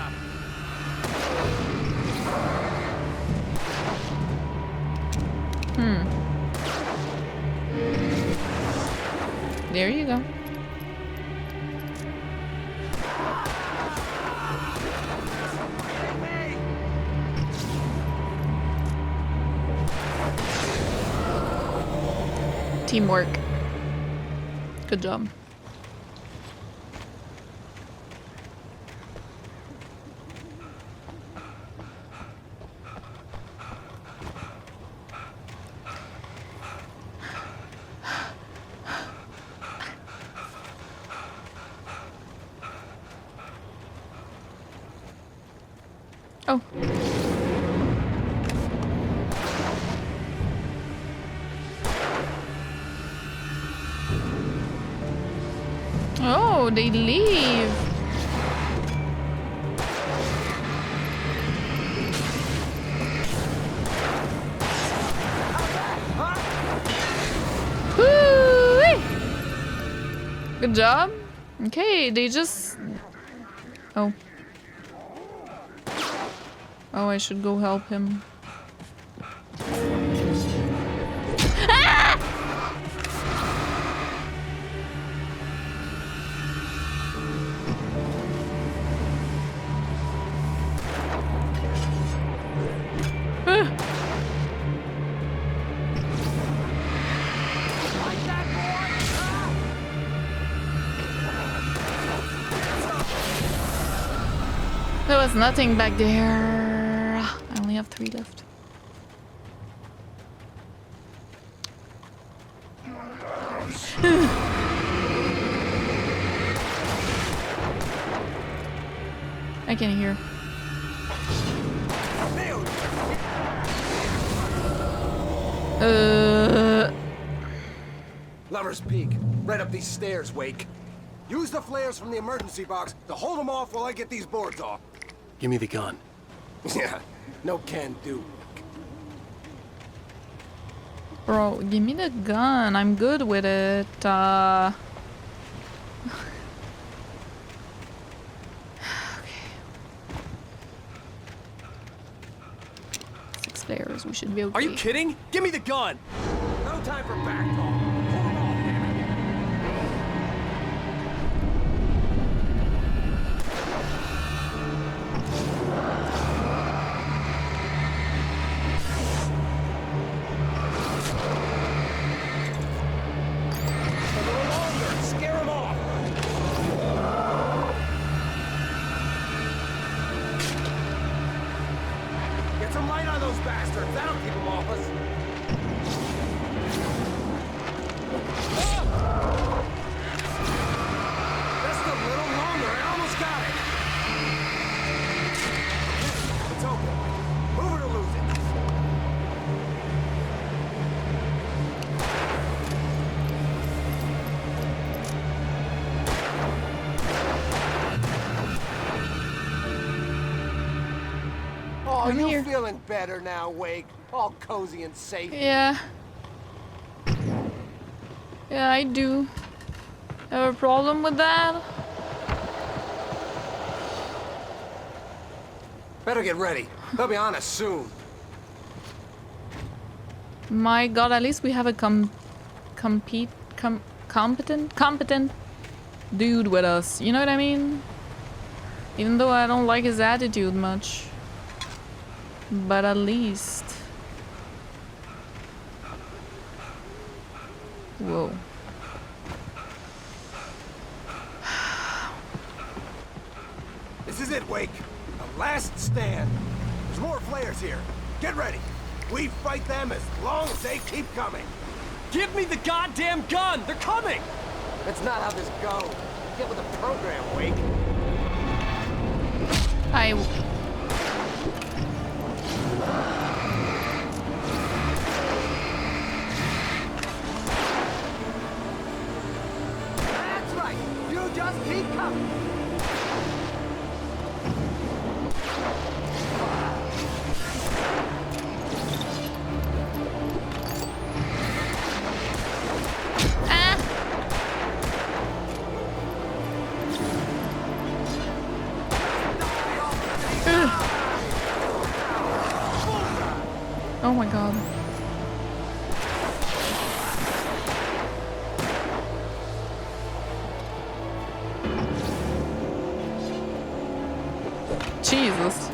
There you go. Teamwork. Good job. Oh. Oh, they leave. Woo-wee. Good job. Okay, they just... Oh. Oh, I should go help him. Ah! There was nothing back there. I only have 3 left. I can hear. Lover's Peak. Right up these stairs, Wake. Use the flares from the emergency box to hold them off while I get these boards off. Give me the gun. Yeah, no can do. Bro, give me the gun. I'm good with it. Okay. 6 players, we should be okay. Are you kidding? Give me the gun! No time for back talk. Pull 'em off, damn it. A little longer. Scare 'em off. Get some light on those bastards. That'll keep them off us. Just a little longer. I almost got it. It's open. Move it or lose it. Oh, I'm you here. feeling better now, Wake? All cozy and safe. Yeah. Yeah, I do. Have a problem with that? Better get ready. They'll be on us soon. My god, at least we have a competent dude with us. You know what I mean? Even though I don't like his attitude much. But at least... Whoa. This is it, Wake. The last stand. There's more flares here. Get ready. We fight them as long as they keep coming. Give me the goddamn gun! They're coming! That's not how this goes. Get with the program, Wake. That's right. You just keep coming. Oh my god. Jesus.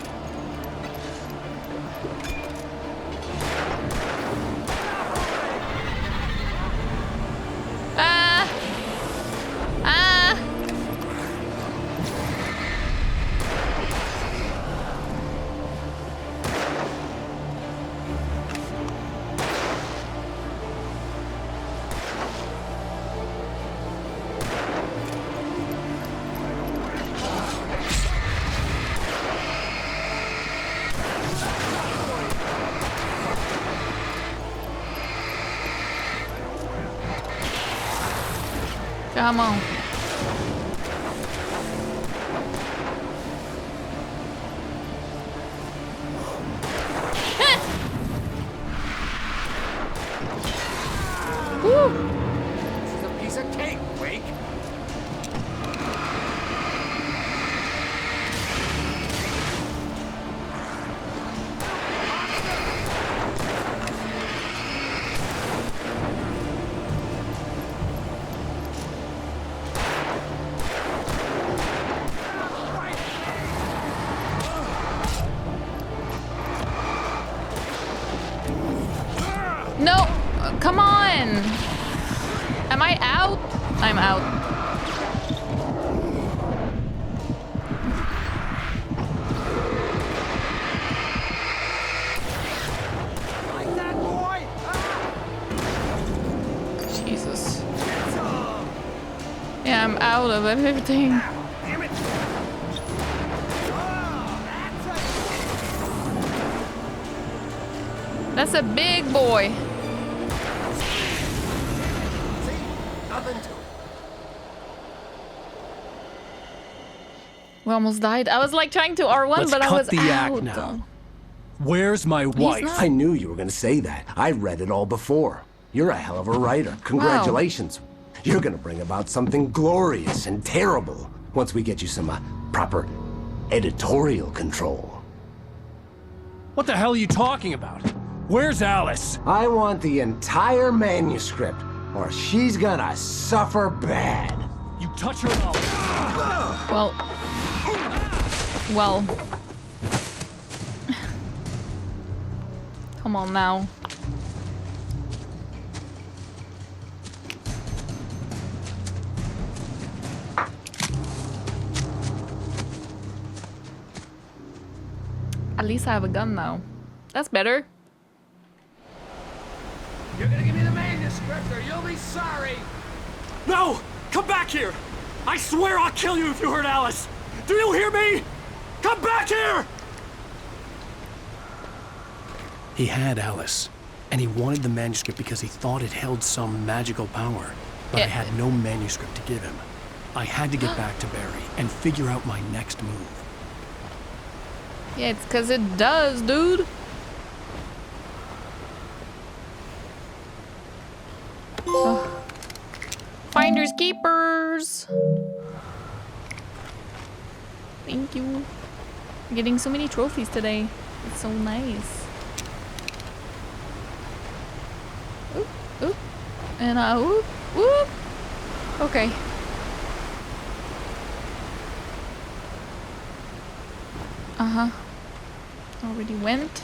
Come on. Woo. This is a piece of cake, Wake. No, come on. Am I out? I'm out. Like that, boy. Jesus. Yeah, I'm out of everything. Damn it. That's a big boy. Nothing to it. We almost died. I was like trying to R1, Let's but I cut was the out. act now. Where's my wife? not- I knew you were gonna say that. I read it all before. You're a hell of a writer. Congratulations. You're gonna bring about something glorious and terrible once we get you some proper editorial control. What the hell are you talking about? Where's Alice? I want the entire manuscript, or she's gonna suffer bad. You touch her and I'll... Well. Come on now. At least I have a gun now. That's better. You're gonna give me the manuscript or you'll be sorry. No! Come back here! I swear I'll kill you if you hurt Alice! Do you hear me? Come back here! He had Alice, and he wanted the manuscript because he thought it held some magical power. But I had no manuscript to give him. I had to get back to Barry and figure out my next move. Yeah, it's because it does, dude. Oh. Finders keepers. Thank you. I'm getting so many trophies today. It's so nice. Oop, oop. And whoop, whoop. Okay. Uh-huh. Already went.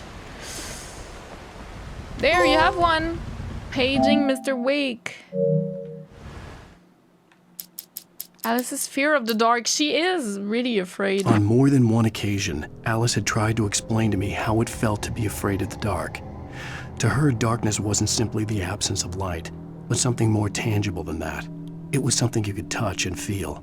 There, you have one. Paging Mr. Wake. Alice's fear of the dark. She is really afraid. On more than one occasion, Alice had tried to explain to me how it felt to be afraid of the dark. To her, darkness wasn't simply the absence of light, but something more tangible than that. It was something you could touch and feel.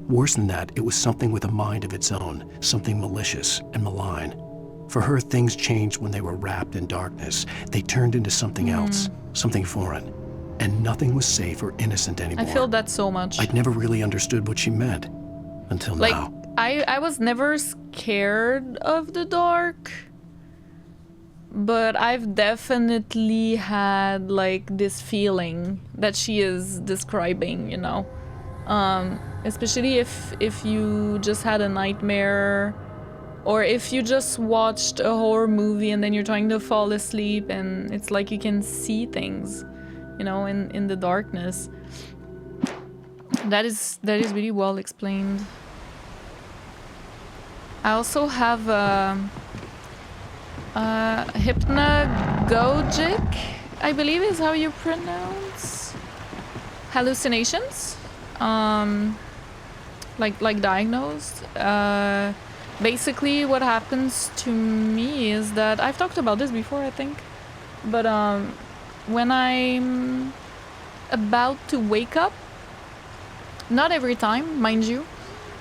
Worse than that, it was something with a mind of its own, something malicious and malign. For her, things changed when they were wrapped in darkness. They turned into something else, something foreign. And nothing was safe or innocent anymore. I feel that so much. I'd never really understood what she meant until like, now. I was never scared of the dark, but I've definitely had like this feeling that she is describing, you know. Especially if you just had a nightmare, or if you just watched a horror movie and then you're trying to fall asleep and it's like you can see things, you know, in the darkness. That is really well explained. I also have hypnagogic, I believe is how you pronounce, hallucinations, like diagnosed. Basically what happens to me is that, I've talked about this before I think, but when I'm about to wake up, not every time, mind you,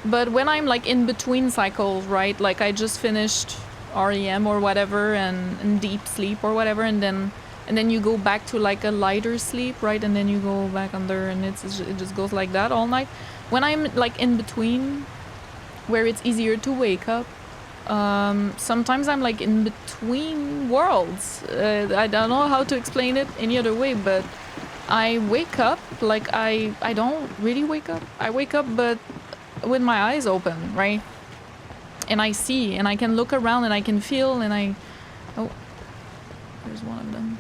but when I'm like in between cycles, right? Like I just finished REM or whatever and deep sleep or whatever, and then you go back to like a lighter sleep, right? And then you go back under, and it just goes like that all night. When I'm like in between, where it's easier to wake up, sometimes I'm like in between worlds. I don't know how to explain it any other way, but I wake up, like I don't really wake up. I wake up but with my eyes open, right? And I see, and I can look around and I can feel, and oh, there's one of them.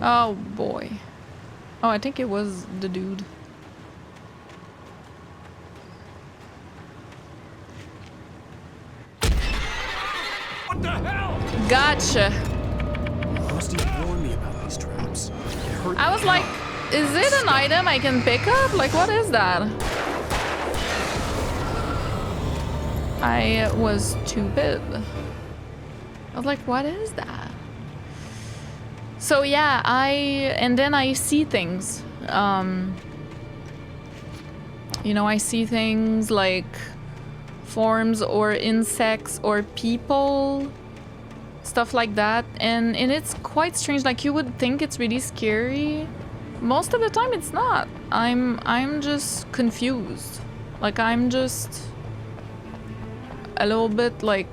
Oh boy. Oh, I think it was the dude. What the hell? Gotcha. Rusty warned me about these traps. I was like, is it an item I can pick up? Like, what is that? I was stupid. I was like, what is that? So yeah, and then I see things. You know, I see things like forms or insects or people, stuff like that, and it's quite strange. Like, you would think it's really scary. Most of the time it's not. I'm just confused. Like, I'm just a little bit like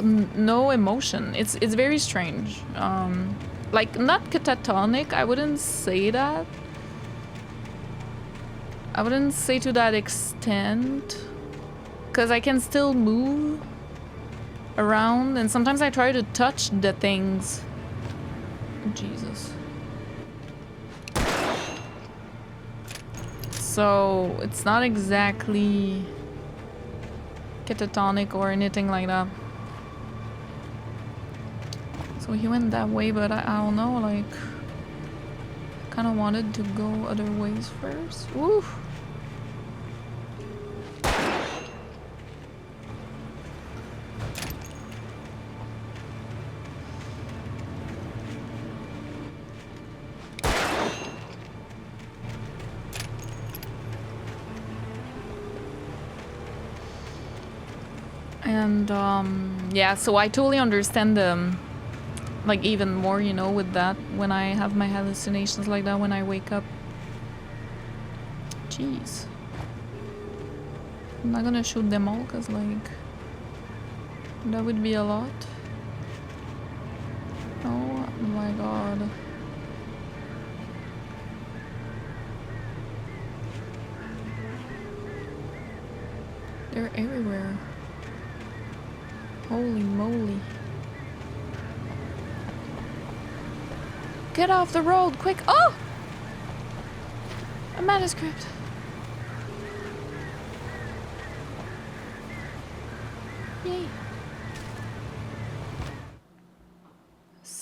no emotion. It's very strange. Like, not catatonic, I wouldn't say that. I wouldn't say to that extent, because I can still move around, and sometimes I try to touch the things. Jesus. So it's not exactly catatonic or anything like that. So he went that way, but I don't know, like, kind of wanted to go other ways first. Ooh. And yeah, so I totally understand them, like, even more, you know, with that, when I have my hallucinations like that when I wake up. Jeez. I'm not gonna shoot them all, because, like, that would be a lot. Oh my god. They're everywhere. Holy moly. Get off the road, quick! Oh! A manuscript. Yay.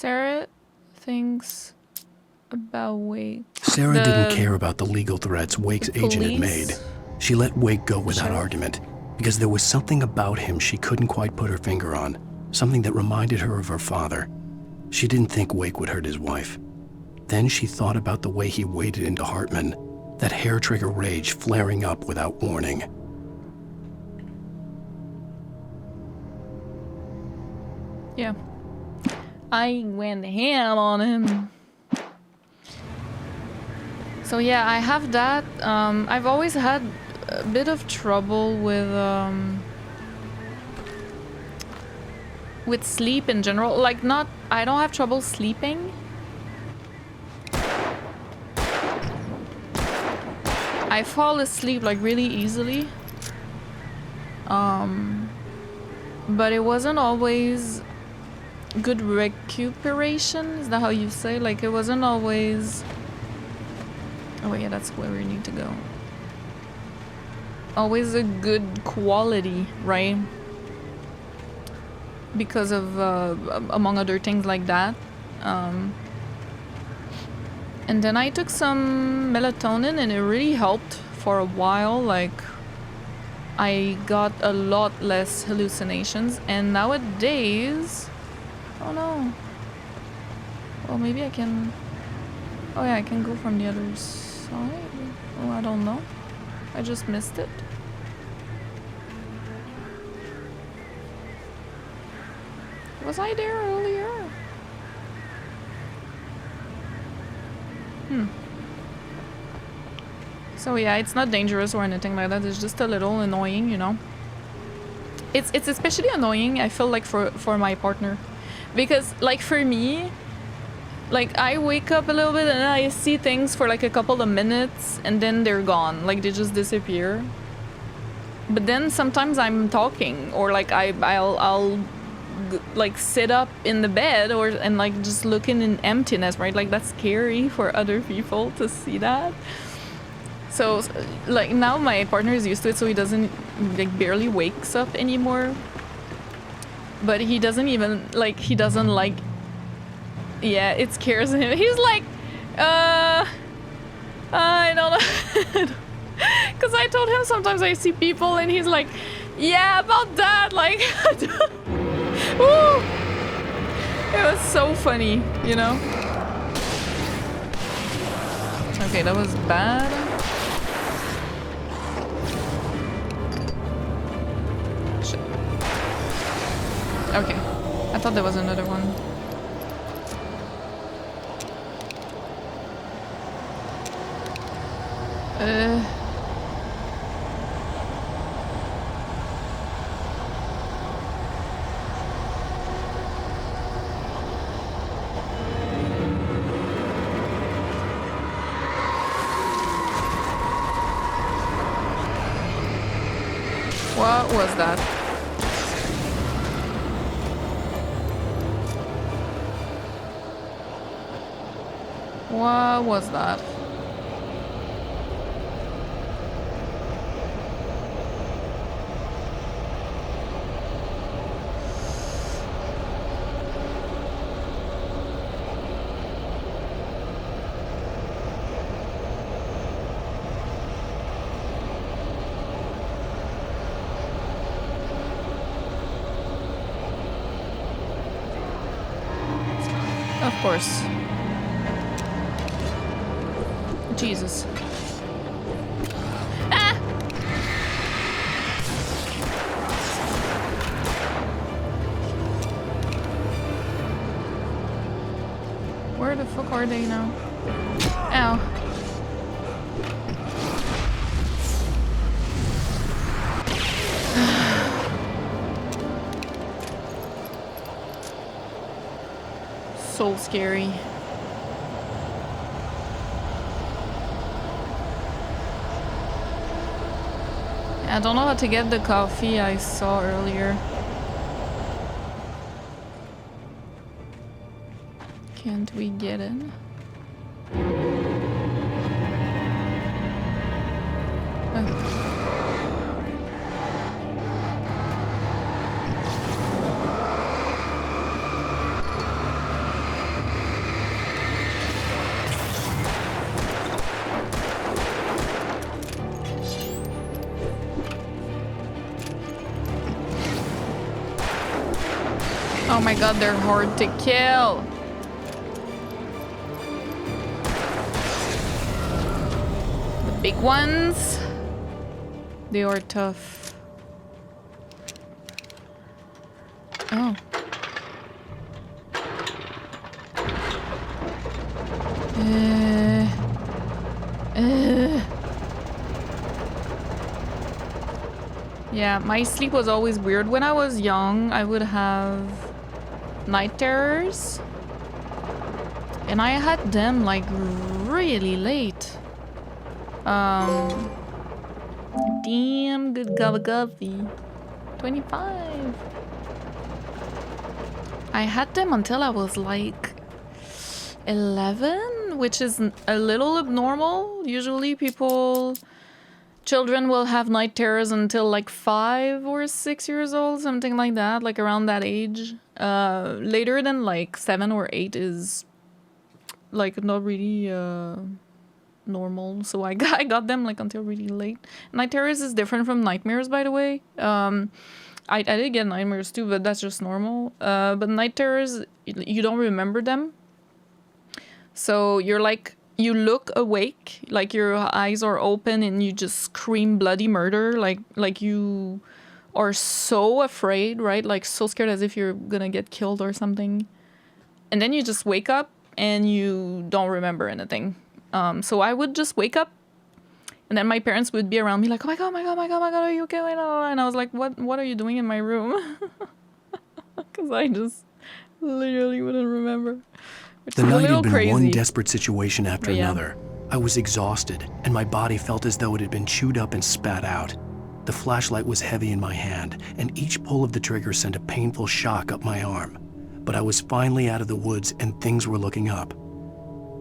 Sarah thinks about Wake. Sarah didn't care about the legal threats Wake's agent had made. She let Wake go without argument, because there was something about him she couldn't quite put her finger on, something that reminded her of her father. She didn't think Wake would hurt his wife. Then she thought about the way he waded into Hartman, that hair-trigger rage flaring up without warning. Yeah. I went ham on him. So yeah, I have that. I've always had a bit of trouble with sleep in general. Like, I don't have trouble sleeping. I fall asleep like really easily. But it wasn't always good recuperation. Is that how you say? Like, it wasn't always... Oh yeah, that's where we need to go. Always a good quality, right? Because of, among other things like that. And then I took some melatonin and it really helped for a while. Like, I got a lot less hallucinations. And nowadays... Oh no. Well, maybe I can... Oh yeah, I can go from the other side. Oh, I don't know. I just missed it. Was I there earlier? So yeah, it's not dangerous or anything like that. It's just a little annoying, you know. It's especially annoying, I feel like, for my partner. Because, like, for me, like, I wake up a little bit and I see things for like a couple of minutes and then they're gone. Like, they just disappear. But then sometimes I'm talking, or like I'll like sit up in the bed and like just looking in emptiness, right? Like, that's scary for other people to see that. So like now my partner is used to it, so he doesn't, like, barely wakes up anymore. But he doesn't even like, he doesn't like, yeah, it scares him. He's like, I don't know. Because I told him sometimes I see people and he's like, yeah, about that, like, woo! It was so funny, you know? Okay, that was bad. Shit. Okay, I thought there was another one. What was that? What was that? Of course. Jesus. Ah! Where the fuck are they now? Ow. So scary. I don't know how to get the coffee I saw earlier. Can't we get in? Oh my god, they're hard to kill. The big ones, they are tough. Oh. Yeah, my sleep was always weird. When I was young, I would have night terrors. And I had them like really late. Damn good gubby. 25. I had them until I was like 11, which is a little abnormal. Usually children will have night terrors until like 5 or 6 years old, something like that, like around that age. Later than like 7 or 8 is like not really normal. So I got them like until really late. Night terrors is different from nightmares, by the way. I did get nightmares too, but that's just normal. But night terrors, you don't remember them. So you're like, you look awake, like your eyes are open and you just scream bloody murder. Like you are so afraid, right? Like so scared as if you're gonna get killed or something. And then you just wake up and you don't remember anything. So I would just wake up and then my parents would be around me like, oh my god, are you okay? And I was like, what are you doing in my room? Because I just literally wouldn't remember. The night had been crazy. one desperate situation after another. I was exhausted, and my body felt as though it had been chewed up and spat out. The flashlight was heavy in my hand, and each pull of the trigger sent a painful shock up my arm. But I was finally out of the woods, and things were looking up.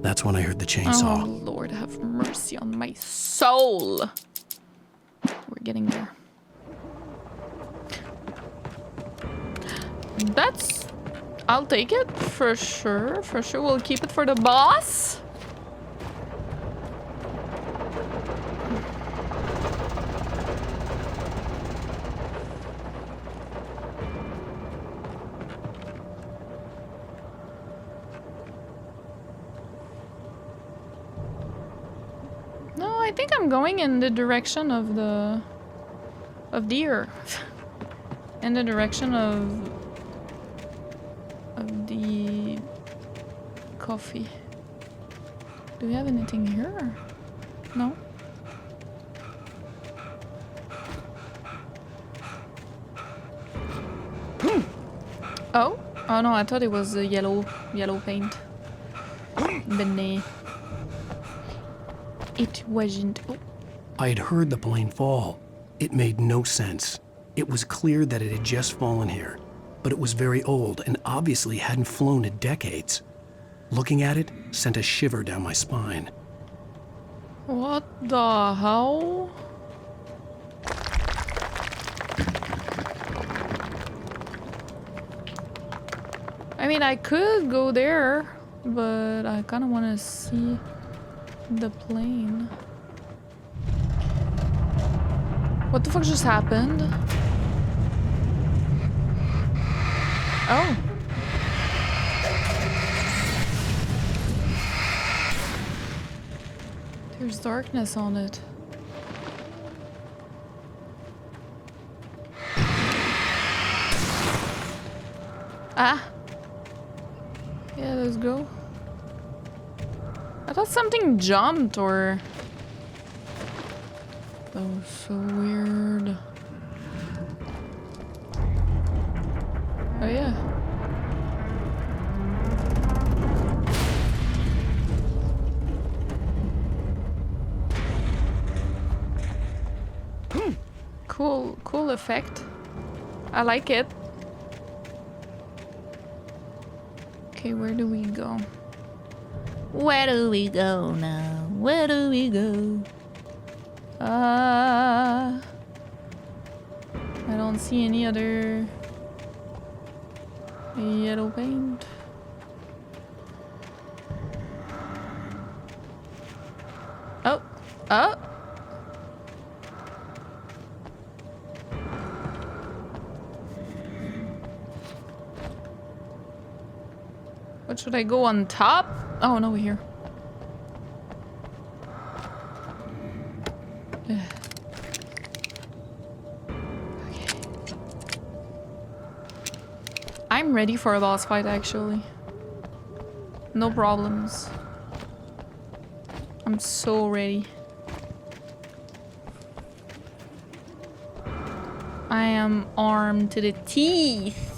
That's when I heard the chainsaw. Oh, Lord, have mercy on my soul. We're getting there. I'll take it, for sure. For sure, we'll keep it for the boss. No, I think I'm going in the direction of the earth. In the direction of the coffee. Do we have anything here? No? Oh? Oh no, I thought it was yellow paint. But nay. It wasn't. Oh. I had heard the plane fall. It made no sense. It was clear that it had just fallen here, but it was very old and obviously hadn't flown in decades. Looking at it sent a shiver down my spine. What the hell? I mean, I could go there, but I kind of want to see the plane. What the fuck just happened? Oh. There's darkness on it. Ah. Yeah, let's go. I thought something jumped or... That was so weird. Oh yeah. Cool effect. I like it. Okay, where do we go? Where do we go now? Where do we go? I don't see any other yellow paint. Oh, oh. What should I go on top? Oh, no, here. Okay. I'm ready for a boss fight, actually. No problems. I'm so ready. I am armed to the teeth.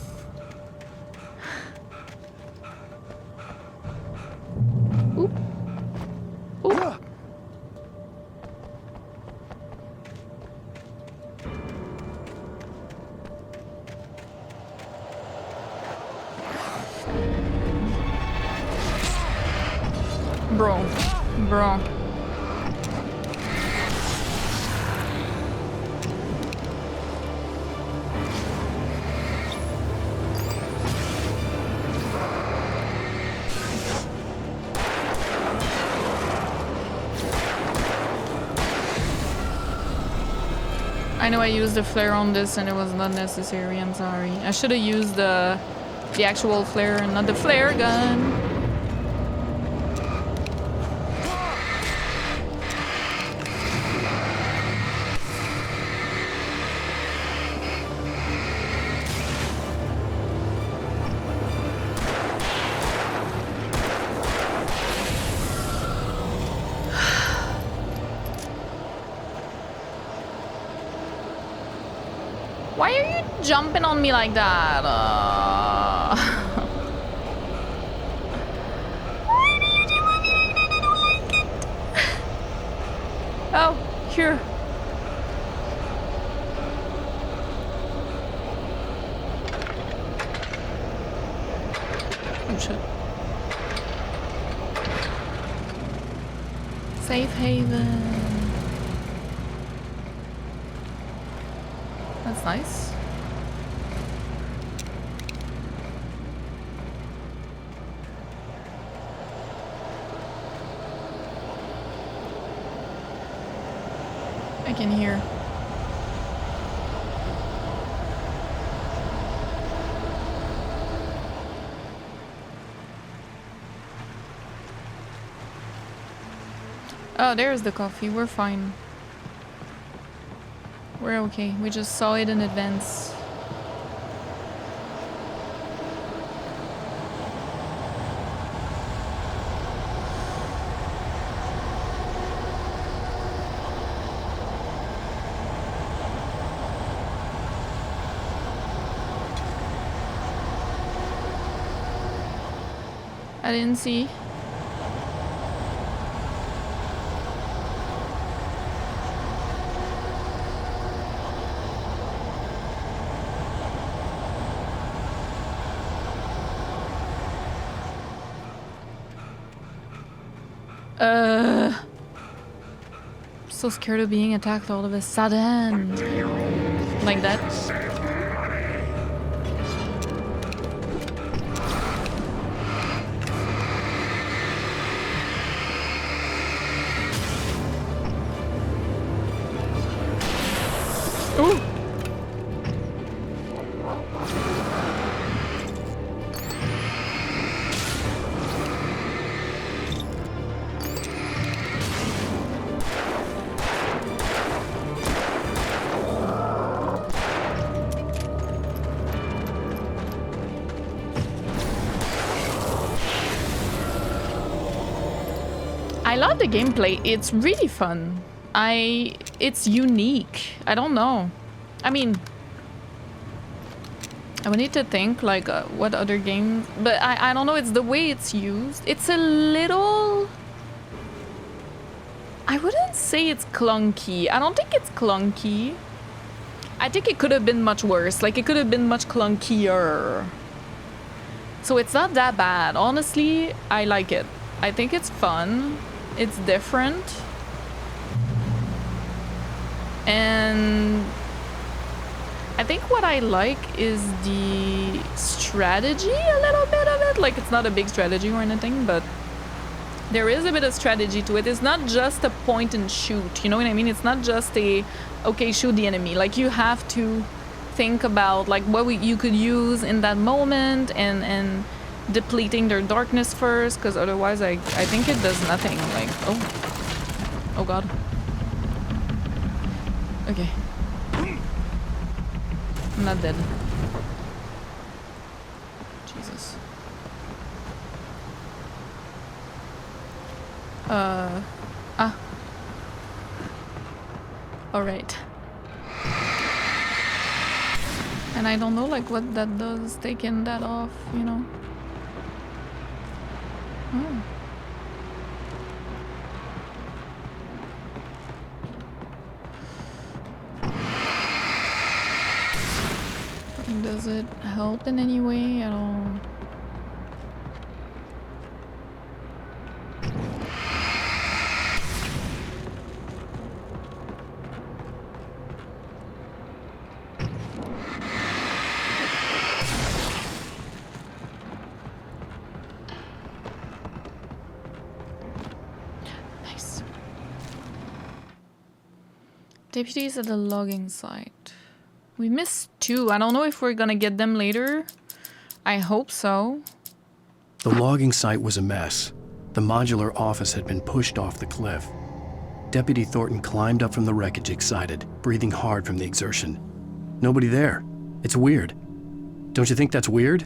Oop. Oop. Bro. I know I used the flare on this and it was not necessary, I'm sorry. I should have used the actual flare and not the flare gun. Why are you jumping on me like that? Oh, here. Oh shit. Safe haven. That's nice. I can hear. Oh, there's the coffee. We're fine. We're okay. We just saw it in advance. I didn't see. So scared of being attacked all of a sudden. Like that. Ooh. I love the gameplay. It's really fun. It's unique. I don't know. I mean, I would need to think like what other games, but I don't know. It's the way it's used. It's a little. I wouldn't say it's clunky. I don't think it's clunky. I think it could have been much worse. Like it could have been much clunkier. So it's not that bad. Honestly, I like it. I think it's fun. It's different. And I think what I like is the strategy a little bit of it. Like it's not a big strategy or anything, but there is a bit of strategy to it. It's not just a point and shoot, you know what I mean? It's not just a, okay, shoot the enemy. Like you have to think about like what you could use in that moment and depleting their darkness first, because otherwise I think it does nothing. Like, oh god. Okay. I'm not dead. Jesus. Alright. And I don't know like what that does, taking that off, you know. Oh. Does it help in any way at all? Nice. Deputies at the logging site. We missed 2. I don't know if we're gonna get them later. I hope so. The logging site was a mess. The modular office had been pushed off the cliff. Deputy Thornton climbed up from the wreckage excited, breathing hard from the exertion. Nobody there. It's weird. Don't you think that's weird?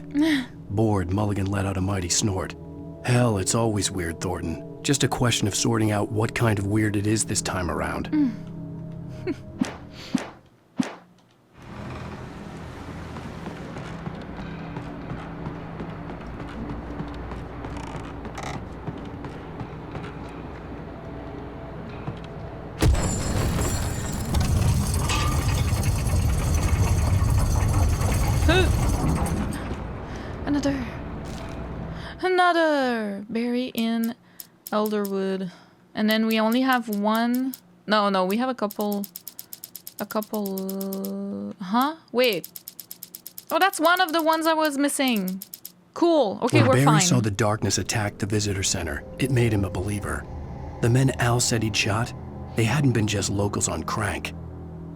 Bored, Mulligan let out a mighty snort. Hell, it's always weird, Thornton. Just a question of sorting out what kind of weird it is this time around. Another! Berry in Elderwood. And then we only have one. No, we have a couple. Huh? Wait. Oh, that's one of the ones I was missing. Cool. Okay, when we're Barry fine. saw the darkness attack the visitor center, it made him a believer. The men Al said he'd shot, they hadn't been just locals on crank.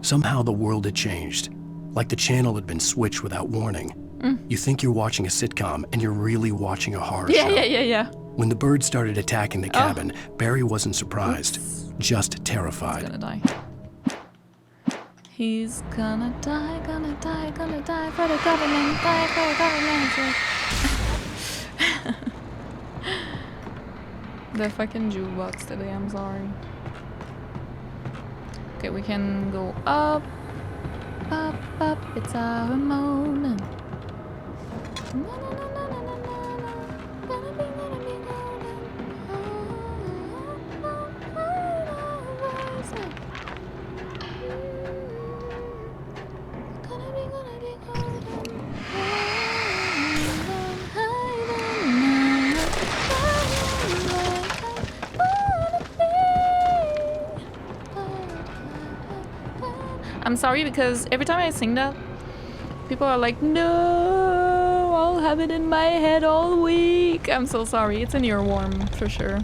Somehow the world had changed. Like the channel had been switched without warning. You think you're watching a sitcom, and you're really watching a horror show. Yeah. When the birds started attacking the cabin, Barry wasn't surprised, just terrified. He's gonna die. He's gonna die, gonna die for the government, die for the government. The fucking jukebox today, I'm sorry. Okay, we can go up, it's our moment. I'm sorry because every time I sing that, people are like, no, I'll have it in my head all week. I'm so sorry. It's an earworm for sure.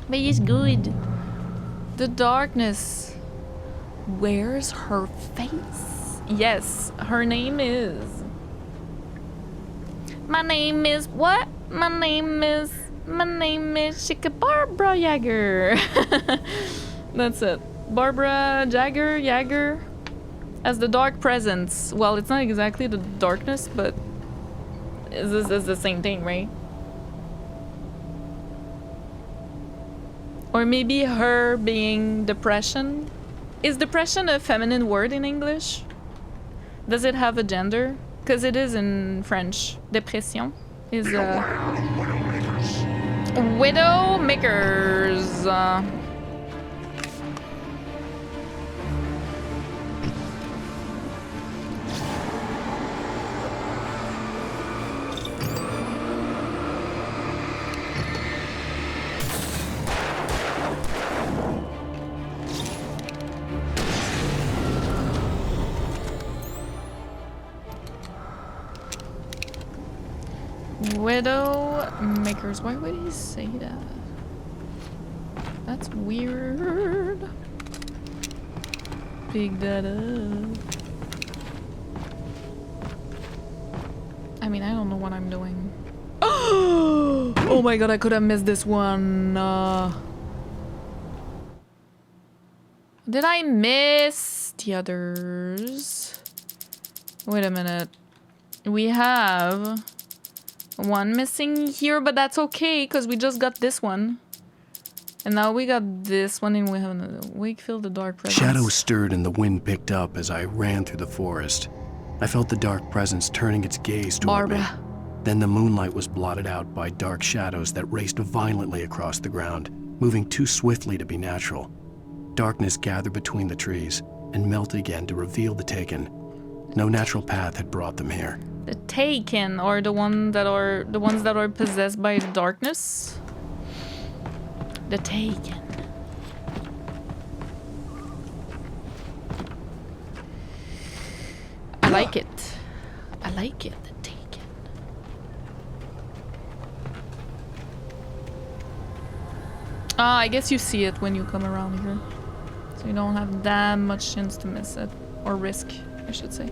But it's good. The darkness. Where's her face? Yes, her name is. My name is what? My name is Shika Barbara Jagger. That's it. Barbara Jagger as the dark presence. Well, it's not exactly the darkness, but this is the same thing, right? Or maybe her being depression. Is depression a feminine word in English? Does it have a gender? Because it is in French. Dépression is Widowmakers. Widowmakers. Why would he say that? That's weird. Pick that up. I mean, I don't know what I'm doing. Oh my god, I could have missed this one. Did I miss the others? Wait a minute. We have one missing here, but that's okay because we just got this one. And now we got this one and we have another. Wakefield, the dark presence. Shadows stirred and the wind picked up as I ran through the forest. I felt the dark presence turning its gaze toward me. Then the moonlight was blotted out by dark shadows that raced violently across the ground, moving too swiftly to be natural. Darkness gathered between the trees and melted again to reveal the Taken. No natural path had brought them here. The Taken are the ones that are possessed by darkness. The Taken. I like it. I like it. The Taken. I guess you see it when you come around here. So you don't have that much chance to miss it. Or risk, I should say.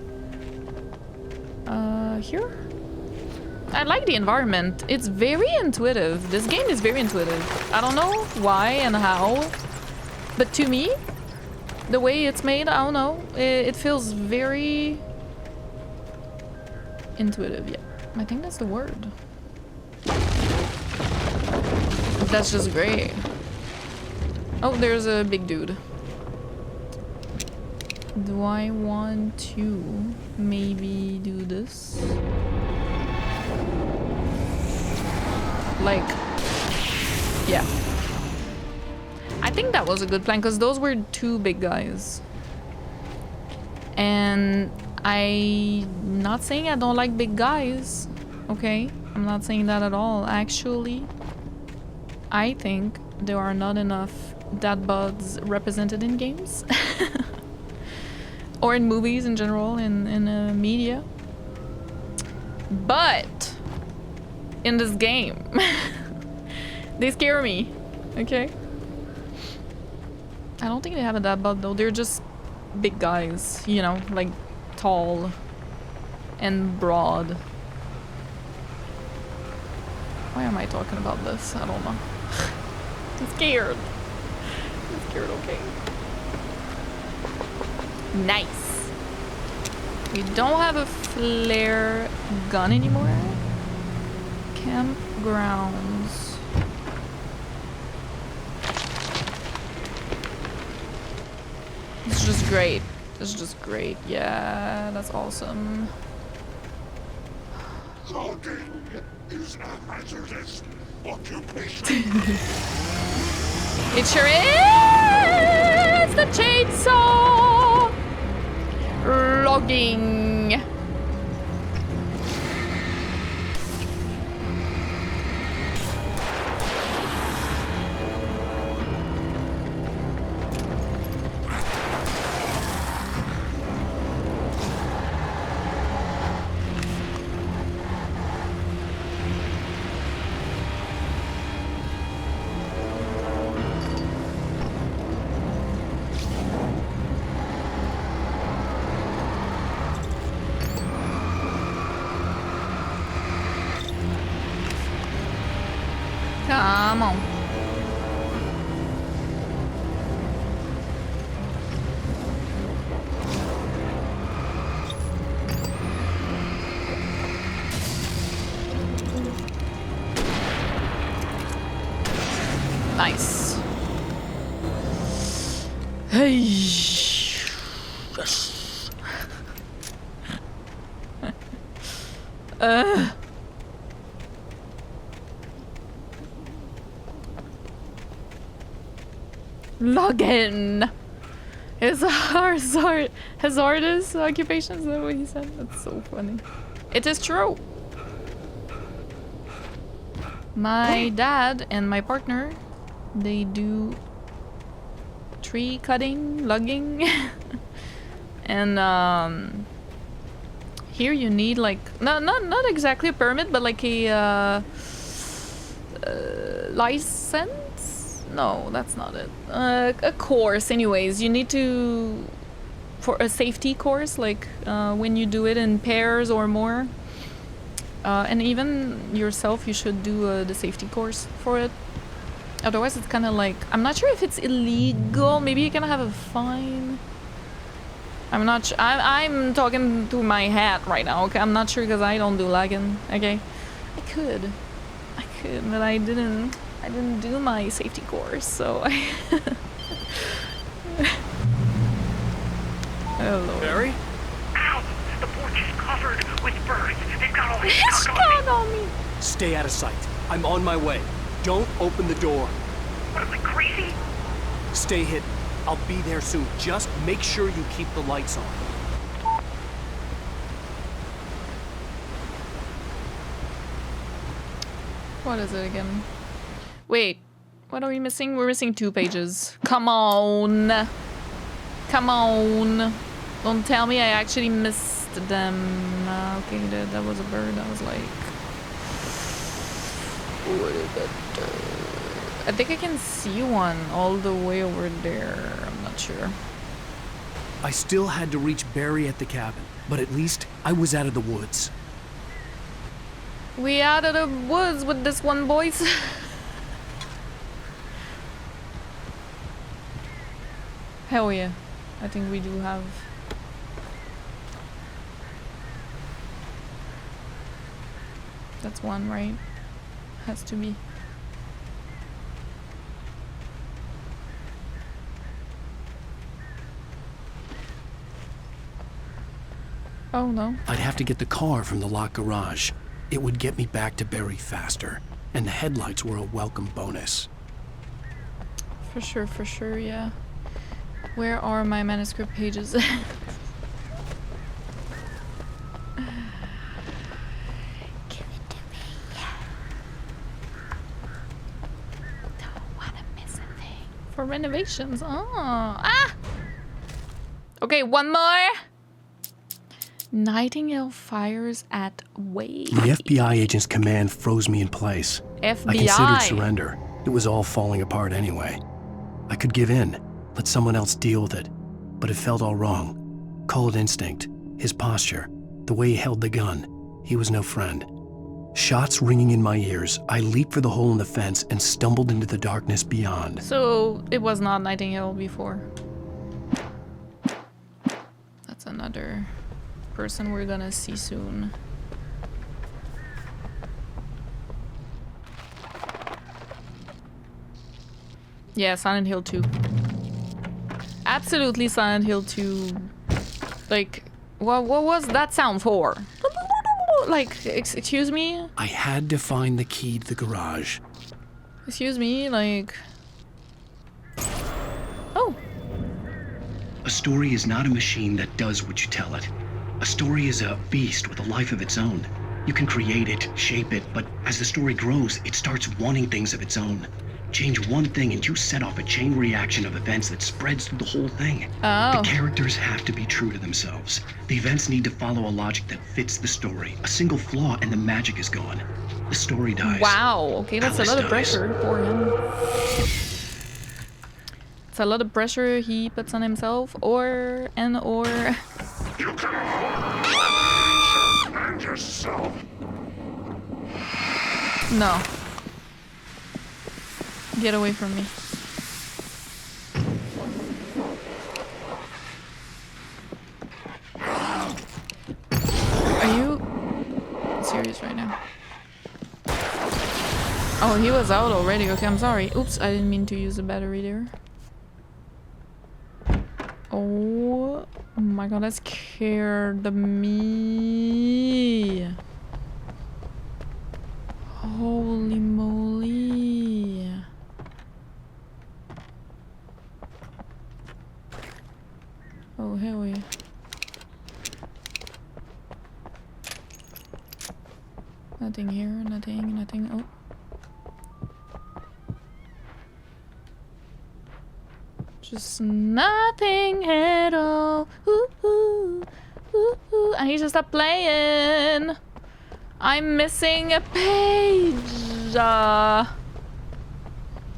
Here? I like the environment. It's very intuitive. This game is very intuitive. I don't know why and how. But to me, the way it's made, I don't know. It feels very intuitive, yeah. I think that's the word. That's just great. Oh, there's a big dude. Do I want to maybe do this? Like, yeah. I think that was a good plan because those were two big guys. And I'm not saying I don't like big guys, okay? I'm not saying that at all. Actually, I think there are not enough dad bods represented in games. Or in movies in general, in media. But in this game, they scare me, okay? I don't think they have a dad bod though. They're just big guys, you know, like tall and broad. Why am I talking about this? I don't know. I'm scared. I'm scared, okay? Nice. We don't have a flare gun anymore. Campgrounds. It's just great. It's just great. Yeah, that's awesome. Logging is a hazardous occupation. It sure is! The chainsaw! Logging. Come on. Nice. Hey. Yes. Login. It's a hazardous occupation. Is that what he said? That's so funny. It is true. My dad and my partner, they do tree cutting, logging, and here you need like not exactly a permit, but like a license. No, that's not it. A course, anyways. You need to, for a safety course, like when you do it in pairs or more, And even yourself, you should do the safety course for it. Otherwise, it's kind of like, I'm not sure if it's illegal. Maybe you can have a fine. I'm not sure. I'm talking through my hat right now. Okay, I'm not sure because I don't do lagging. Okay, I could, but I didn't do my safety course, so I. Hello. Barry? Ow! The porch is covered with birds. They've got all this It's junk got on me. on me. Stay out of sight. I'm on my way. Don't open the door. What am I, crazy? Stay hidden. I'll be there soon. Just make sure you keep the lights on. What is it again? Wait, what are we missing? We're missing 2 pages. Come on. Come on. Don't tell me I actually missed them. Okay, that was a bird. I was like... What is that? I think I can see one all the way over there. I'm not sure. I still had to reach Barry at the cabin, but at least I was out of the woods. We out of the woods with this one, boys. Hell yeah. I think we do have... That's one, right? Has to be. Oh no. I'd have to get the car from the locked garage. It would get me back to Barry faster, and the headlights were a welcome bonus. For sure, yeah. Where are my manuscript pages? Give it to me. Don't wanna miss a thing. For renovations. Oh. Ah! Okay, one more. Nightingale fires at Wade. The FBI agent's command froze me in place. FBI. I considered surrender. It was all falling apart anyway. I could give in, let someone else deal with it. But it felt all wrong. Call it instinct. His posture. The way he held the gun. He was no friend. Shots ringing in my ears, I leaped for the hole in the fence and stumbled into the darkness beyond. So, it was not Nightingale before. That's another... person we're gonna see soon. Yeah, Silent Hill 2. Absolutely Silent Hill 2. Like, what was that sound for? Like, excuse me? I had to find the key to the garage. Excuse me, like... Oh. A story is not a machine that does what you tell it. A story is a beast with a life of its own. You can create it, shape it, but as the story grows, it starts wanting things of its own. Change one thing and you set off a chain reaction of events that spreads through the whole thing. Oh. The characters have to be true to themselves. The events need to follow a logic that fits the story. A single flaw and the magic is gone. The story dies. Wow, okay, that's Alice a lot of dies. pressure for him. It's a lot of pressure he puts on himself, or... You can hold and yourself. No. Get away from me. Are you serious right now? Oh, he was out already. Okay, I'm sorry. Oops, I didn't mean to use the battery there. Oh my god, that scared me. Holy moly. Oh, hell yeah. Nothing here, nothing. Oh. Just nothing at all. Ooh, ooh, ooh, ooh. I need to stop playing. I'm missing a page. I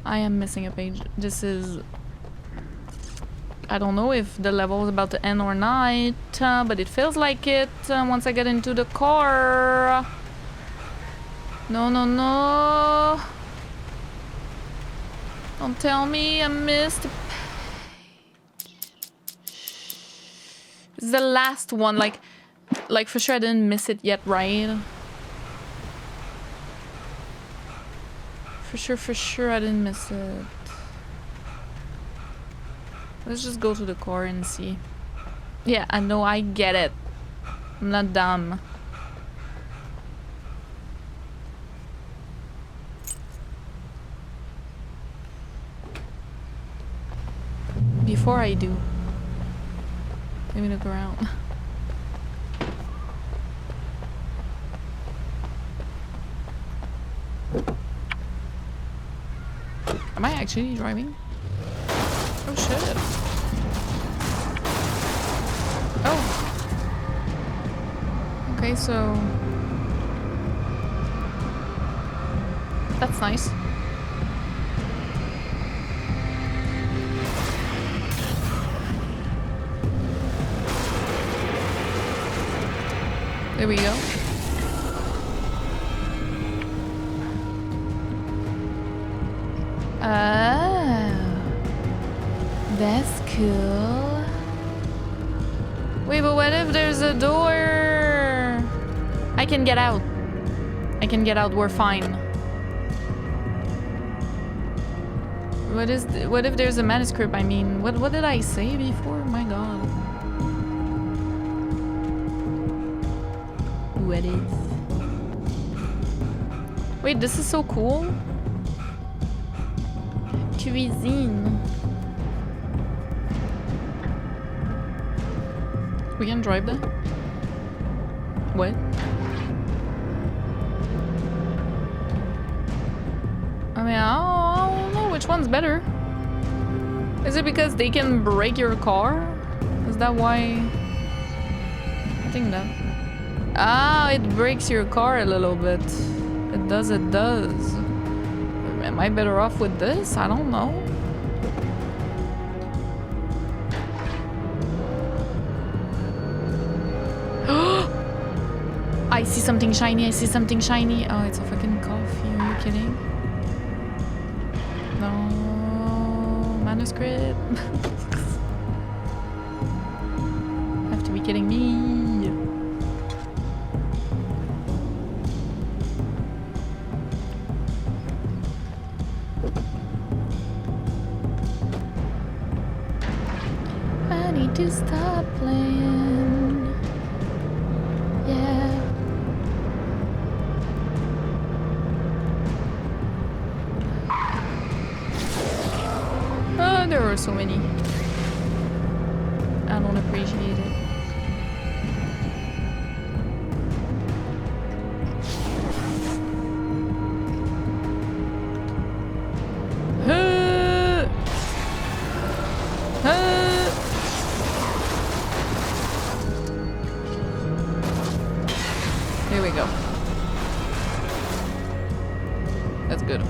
am missing a page. This is... I don't know if the level is about to end or not, but it feels like it once I get into the car. No, no, no. Don't tell me I missed a page. This is the last one, like for sure I didn't miss it yet, right? For sure I didn't miss it. Let's just go to the core and see. Yeah, I know, I get it. I'm not dumb. Before I do, let me look around. Am I actually driving? Oh shit. Oh. Okay, so that's nice. There we go. Oh, that's cool. Wait, but what if there's a door? I can get out. I can get out. We're fine. What if there's a manuscript? I mean, what did I say before? My God. What is? Wait, this is so cool. Cuisine. We can drive that? What? I mean, I don't know which one's better. Is it because they can break your car? Is that why? I think that. Ah, it breaks your car a little bit. It does, it does. Am I better off with this? I don't know. I see something shiny, I see something shiny. Oh, it's a fucking coffee. Are you kidding? No. Manuscript. Have to be kidding me. I need to stop playing. Yeah. Oh, there are so many. I don't appreciate it. Here we go. That's good.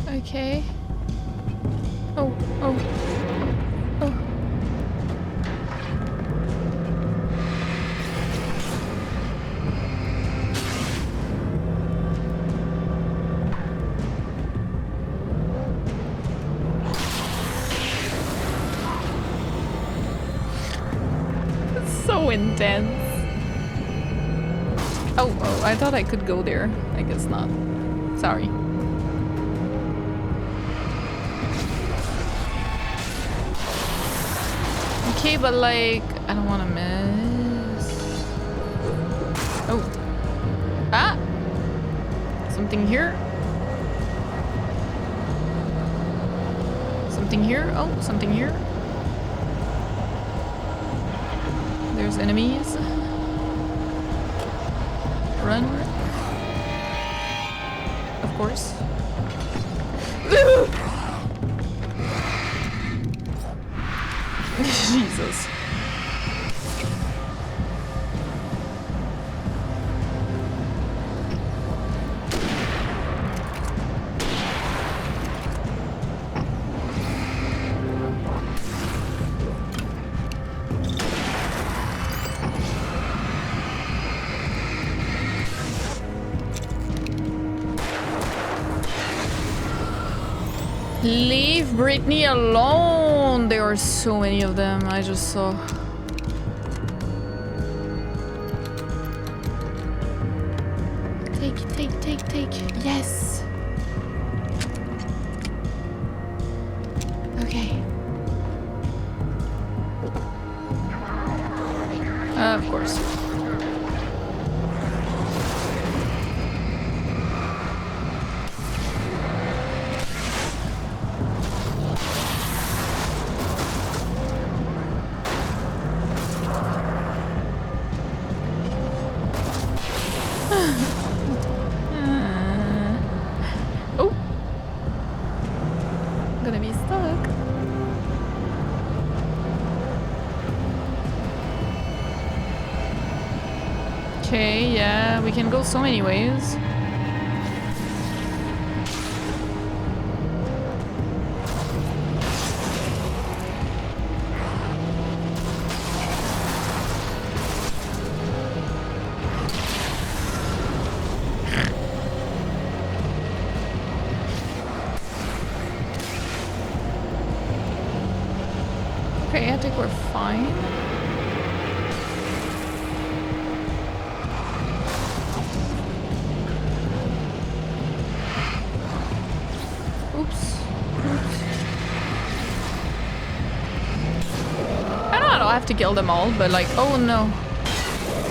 Okay. Oh, oh, oh. It's so intense. Oh, oh, I thought I could go there. I guess not. Sorry. Okay, but like, I don't want to miss. Oh. Ah! Something here. Something here. Oh, something here. There's enemies. Run. Of course. Jesus. Leave Brittany alone! There are so many of them, I just saw. Take. Yes! Okay. Of course. Oh! I'm gonna be stuck. Okay, yeah, we can go so many ways. Okay, I think we're fine. Oops. I don't have to kill them all, but like, oh no.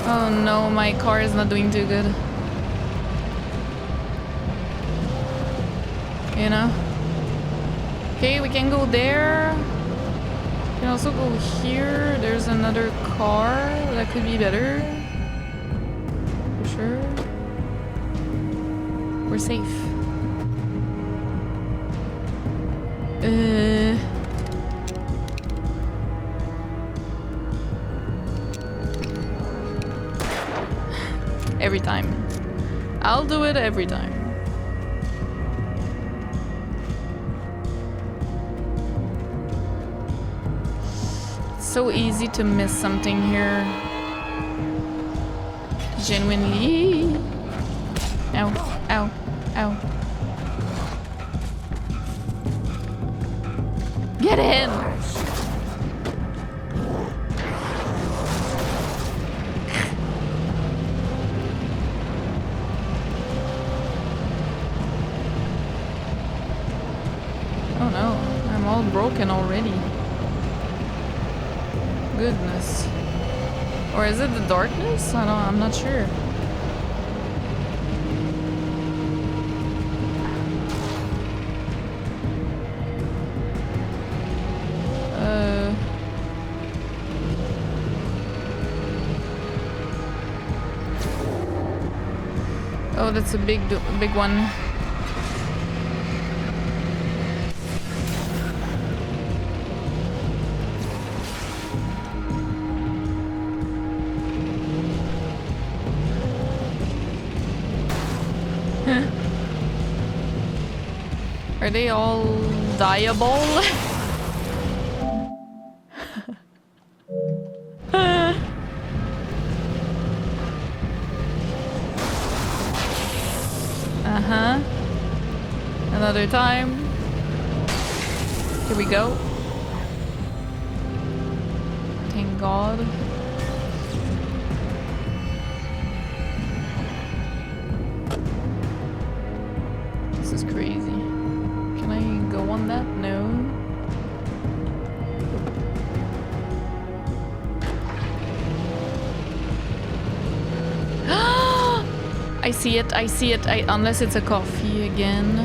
Oh no, my car is not doing too good. You know? Okay, we can go there. We can also go here. There's another car that could be better. For sure. We're safe. Every time. I'll do it every time. It's so easy to miss something here. Genuinely. Ow, ow, ow. Get in! Oh no, I'm all broken already. Goodness. Or is it the darkness? I'm not sure. Oh, that's a big one. Are they all dieable? Uh-huh. Another time. Here we go. Thank God. This is crazy. Can I go on that? No. I see it, unless it's a coffee again.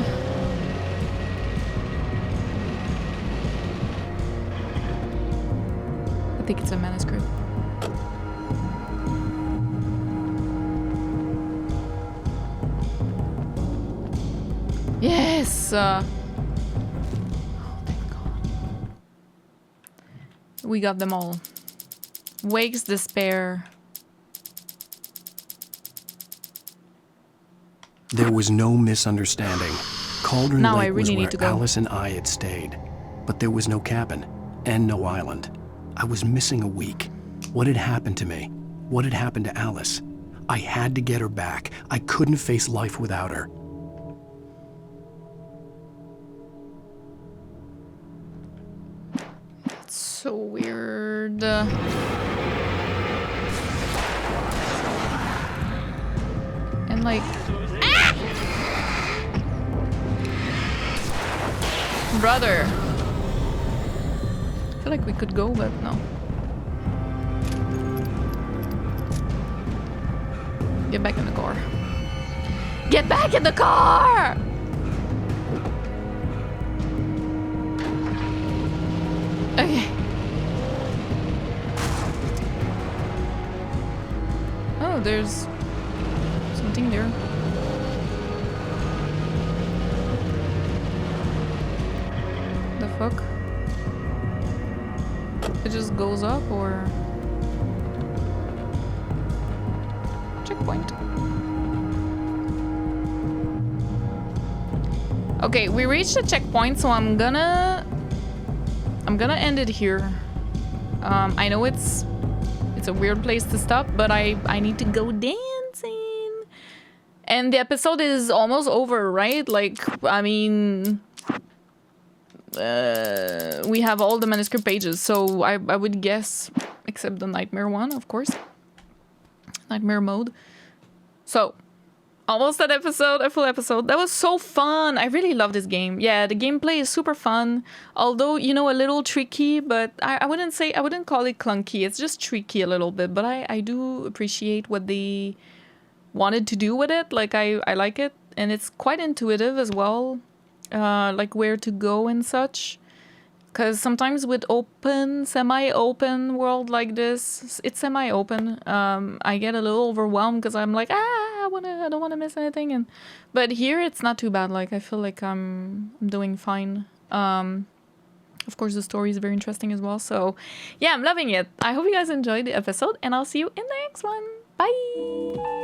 I think it's a manuscript. Yes! Oh, thank God. We got them all. Wake's despair. There was no misunderstanding. Cauldron Now I Lake really was need to where go. Alice and I had stayed. But there was no cabin, and no island. I was missing a week. What had happened to me? What had happened to Alice? I had to get her back. I couldn't face life without her. So weird. And like... Ah! Brother. I feel like we could go, but no. Get back in the car. Get back in the car! Okay. Oh, there's something there. The fuck? It just goes up or... Checkpoint. Okay, we reached the checkpoint, so I'm gonna end it here. I know it's a weird place to stop, but I need to go dancing. And the episode is almost over, right? Like, I mean, we have all the manuscript pages, so I would guess, except the nightmare one, of course. Nightmare mode. So, almost an episode, a full episode. That was so fun. I really love this game. Yeah, the gameplay is super fun. Although, you know, a little tricky, but I wouldn't call it clunky. It's just tricky a little bit, but I do appreciate what they wanted to do with it. Like, I like it. And it's quite intuitive as well. Like where to go and such. Because sometimes with semi-open world like this, it's semi-open. I get a little overwhelmed because I'm like, I don't want to miss anything. But here it's not too bad. Like I feel like I'm doing fine. Of course, the story is very interesting as well. So yeah, I'm loving it. I hope you guys enjoyed the episode, and I'll see you in the next one. Bye.